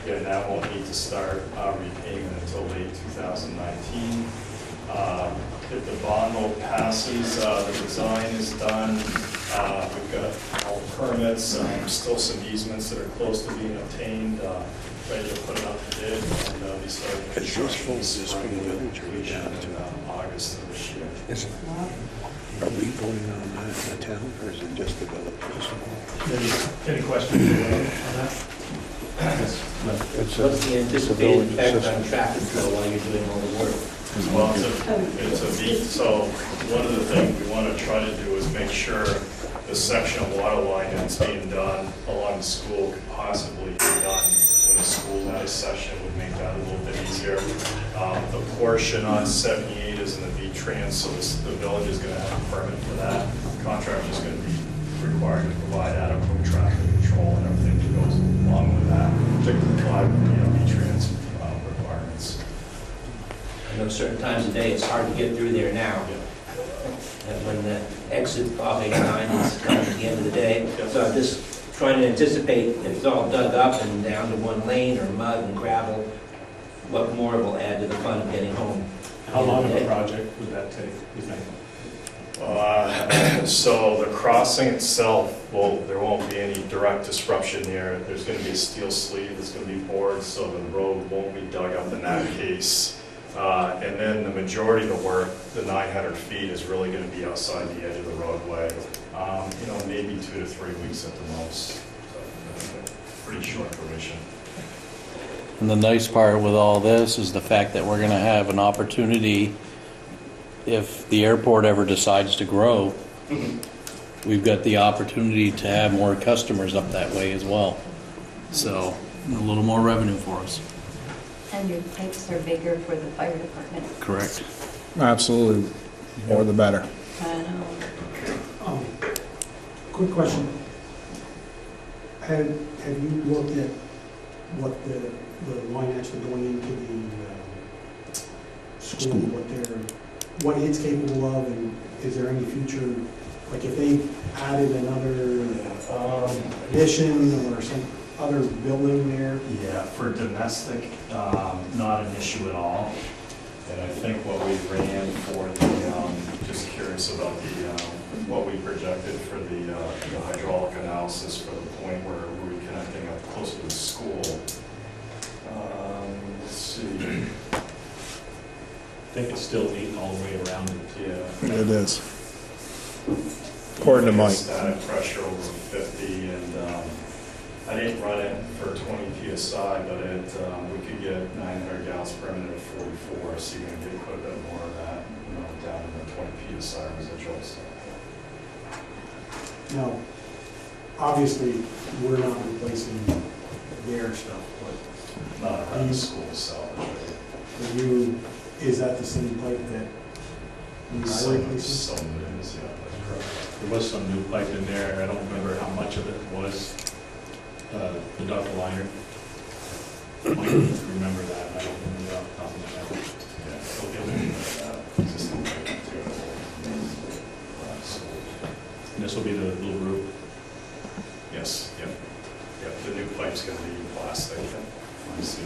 Again, that won't need to start repayment until late 2019. If the bond vote passes, the design is done. We've got all the permits, still some easements that are close to being obtained. Ready to put it up to bid, and we started construction completion in August of this year. Is it, are we voting on that in the town, or is it just the village? Any questions on that? It's What's the a anticipated village effect system. on traffic flow while you're doing all the work? Well, it's a beat, so one of the things we want to try to do is make sure the section of water line that's being done along the school could possibly be done when the school's out of session, would make that a little bit easier. The portion on 78 is in the V-Trans, so the village is going to have a permit for that. Contractor is going to be required to provide adequate traffic control and everything that goes along with that, to comply with the V-Trans requirements. I know certain times of day, it's hard to get through there now. And when the exit off 89 is coming at the end of the day. So I'm just trying to anticipate if it's all dug up and down to one lane or mud and gravel, what more will add to the fun of getting home? How long of a project would that take, you think? So the crossing itself, there won't be any direct disruption there. There's going to be a steel sleeve, there's going to be boards, so the road won't be dug up in that case. And then the majority of the work, the 900 feet, is really going to be outside the edge of the roadway. Maybe 2 to 3 weeks at the most. So, pretty short duration. And the nice part with all this is the fact that we're going to have an opportunity, if the airport ever decides to grow, we've got the opportunity to have more customers up that way as well. So a little more revenue for us. And your pipes are bigger for the fire department. Correct. Absolutely. More the better. Quick question. Have you looked at what the line actually going into the school, what it's capable of, and is there any future, like if they added another addition or some other building there? Yeah, for domestic, not an issue at all. And I think what we ran for the, just curious about what we projected for the hydraulic analysis for the point where we're connecting up close to the school. Let's see. I think it's still eating all the way around it. Yeah. It is. According to Mike. Static pressure over 50, and I didn't run it for 20 PSI, but we could get 900 gallons per minute at 44, so you're going to get quite a bit more of that, down in the 20 PSI residuals. Now, obviously, we're not replacing their stuff, but Not around the school salvage. is that the same pipe that you are replacing? Some of it is, yeah, that's correct. There was some new pipe in there, I don't remember how much of it was the duct liner. I remember that, I don't remember off the top of my head. Yeah, they'll get into that existing pipe too. And this will be the little roof. Yes, yep. Yep, the new pipe's going to be plastic. I see.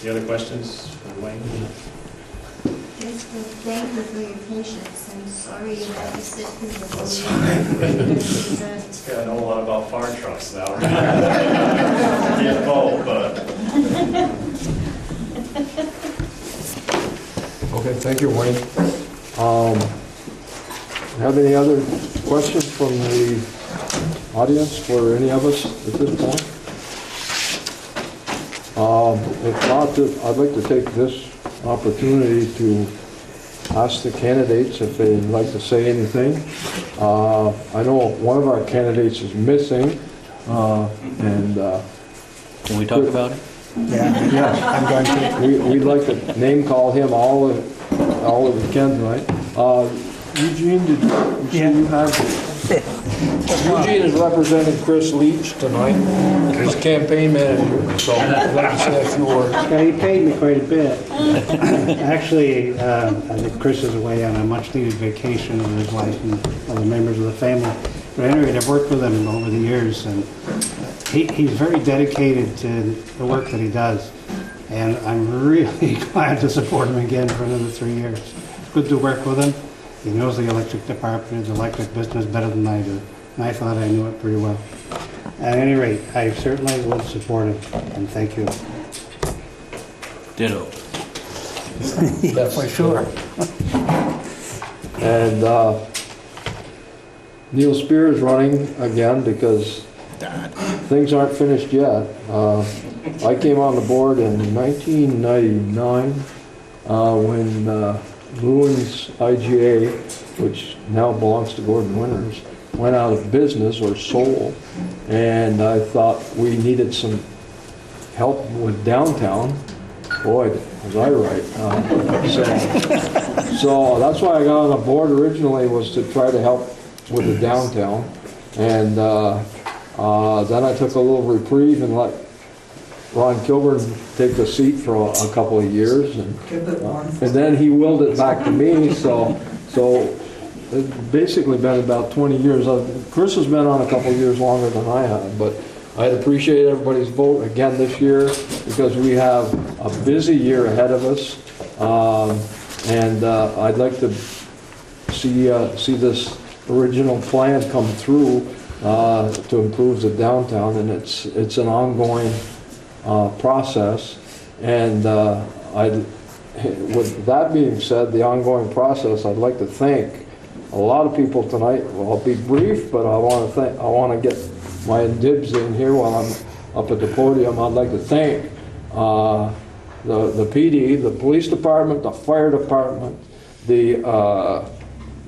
Any other questions for Wayne? Yes, well, thank you for your patience. I'm sorry you had to sit through the whole event. Yeah, I know a lot about fire trucks now. Can't vote, but. Okay, thank you, Wayne. Have any other questions from the audience for any of us at this point? If not, I'd like to take this opportunity to ask the candidates if they'd like to say anything. I know one of our candidates is missing, and Can we talk about it? Yeah, I'm going to. we'd like to name call him all that we can tonight. Eugene, did you say you have? Eugene is representing Chris Leach tonight, his campaign manager, so I'd like to say a few words. Yeah, he paid me quite a bit. Actually, I think Chris is away on a much-needed vacation with his wife and other members of the family. But anyway, I've worked with him over the years, and he's very dedicated to the work that he does. And I'm really glad to support him again for another 3 years. It's good to work with him. He knows the electric department, the electric business better than I do. And I thought I knew it pretty well. At any rate, I certainly would support him, and thank you. Ditto. Yeah, for sure. And Neil Spears running again because things aren't finished yet. I came on the board in 1999 when Lewin's IGA, which now belongs to Gordon Winters, went out of business or sold, and I thought we needed some help with downtown. Boy, was I right. So that's why I got on the board originally, was to try to help with the downtown. And then I took a little reprieve and let Ron Kilburn take the seat for a couple of years. And then he willed it back to me, so it's basically been about 20 years. Chris has been on a couple of years longer than I have, but I'd appreciate everybody's vote again this year because we have a busy year ahead of us. And I'd like to see this original plan come through to improve the downtown, and it's an ongoing process. And with that being said, the ongoing process, I'd like to thank a lot of people tonight. Well, I'll be brief, but I want to get my dibs in here while I'm up at the podium. I'd like to thank the PD, the police department, the fire department, the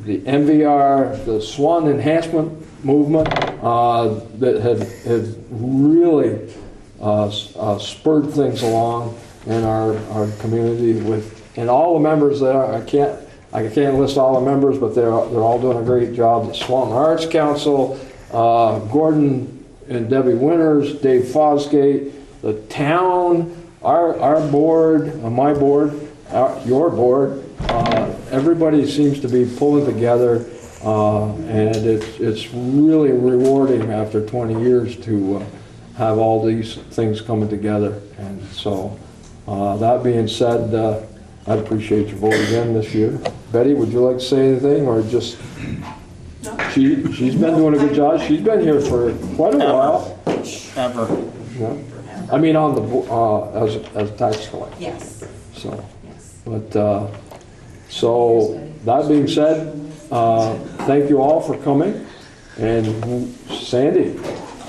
MVR, the Swanton enhancement movement that have really spurred things along in our community and all the members there. I can't list all the members, but they're all doing a great job. The Swanton Arts Council, Gordon and Debbie Winters, Dave Fosgate, the town, our board, my board, your board. Everybody seems to be pulling together, and it's really rewarding after 20 years to have all these things coming together. And so, that being said, I'd appreciate your vote again this year. Betty, would you like to say anything, or just? No. She's been doing a good job. She's been here for quite a while. Ever. Yeah. I mean, on the as tax collector. Yes. So, Yes. but so that being said, thank you all for coming. And Sandy.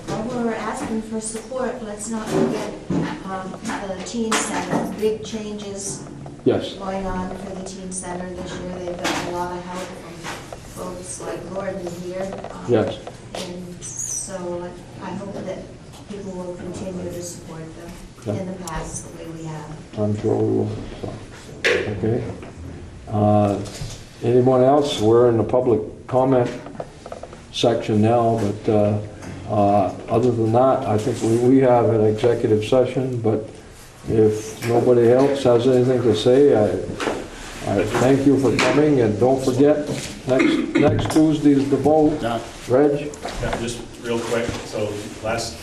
While we're asking for support, let's not forget the teen center. Big changes Yes. going on for the teen center this year. They've got a lot of help from folks like Gordon here. Yes. And so I hope that people will continue to support them in the past the way we have. I'm sure we will. So, okay. Anyone else? We're in the public comment section now, but other than that, I think we have an executive session, but if nobody else has anything to say, I thank you for coming, and don't forget, next Tuesday is the vote. Reg? Yeah, just real quick, so last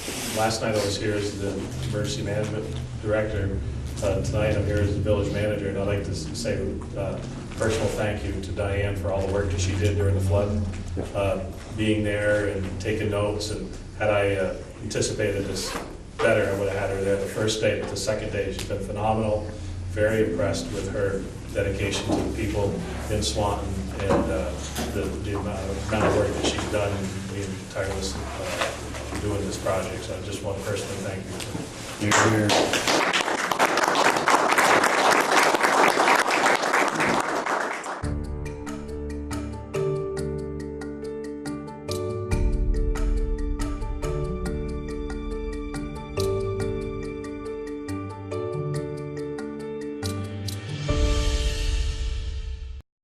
night I was here as the emergency management director. Tonight I'm here as the village manager, and I'd like to say a personal thank you to Diane for all the work that she did during the flood. Being there and taking notes, and had I anticipated this better, I would have had her there the first day, but the second day she's been phenomenal. Very impressed with her dedication to the people in Swanton and the amount of work that she's done and being tireless doing this project. So I just want to personally thank you.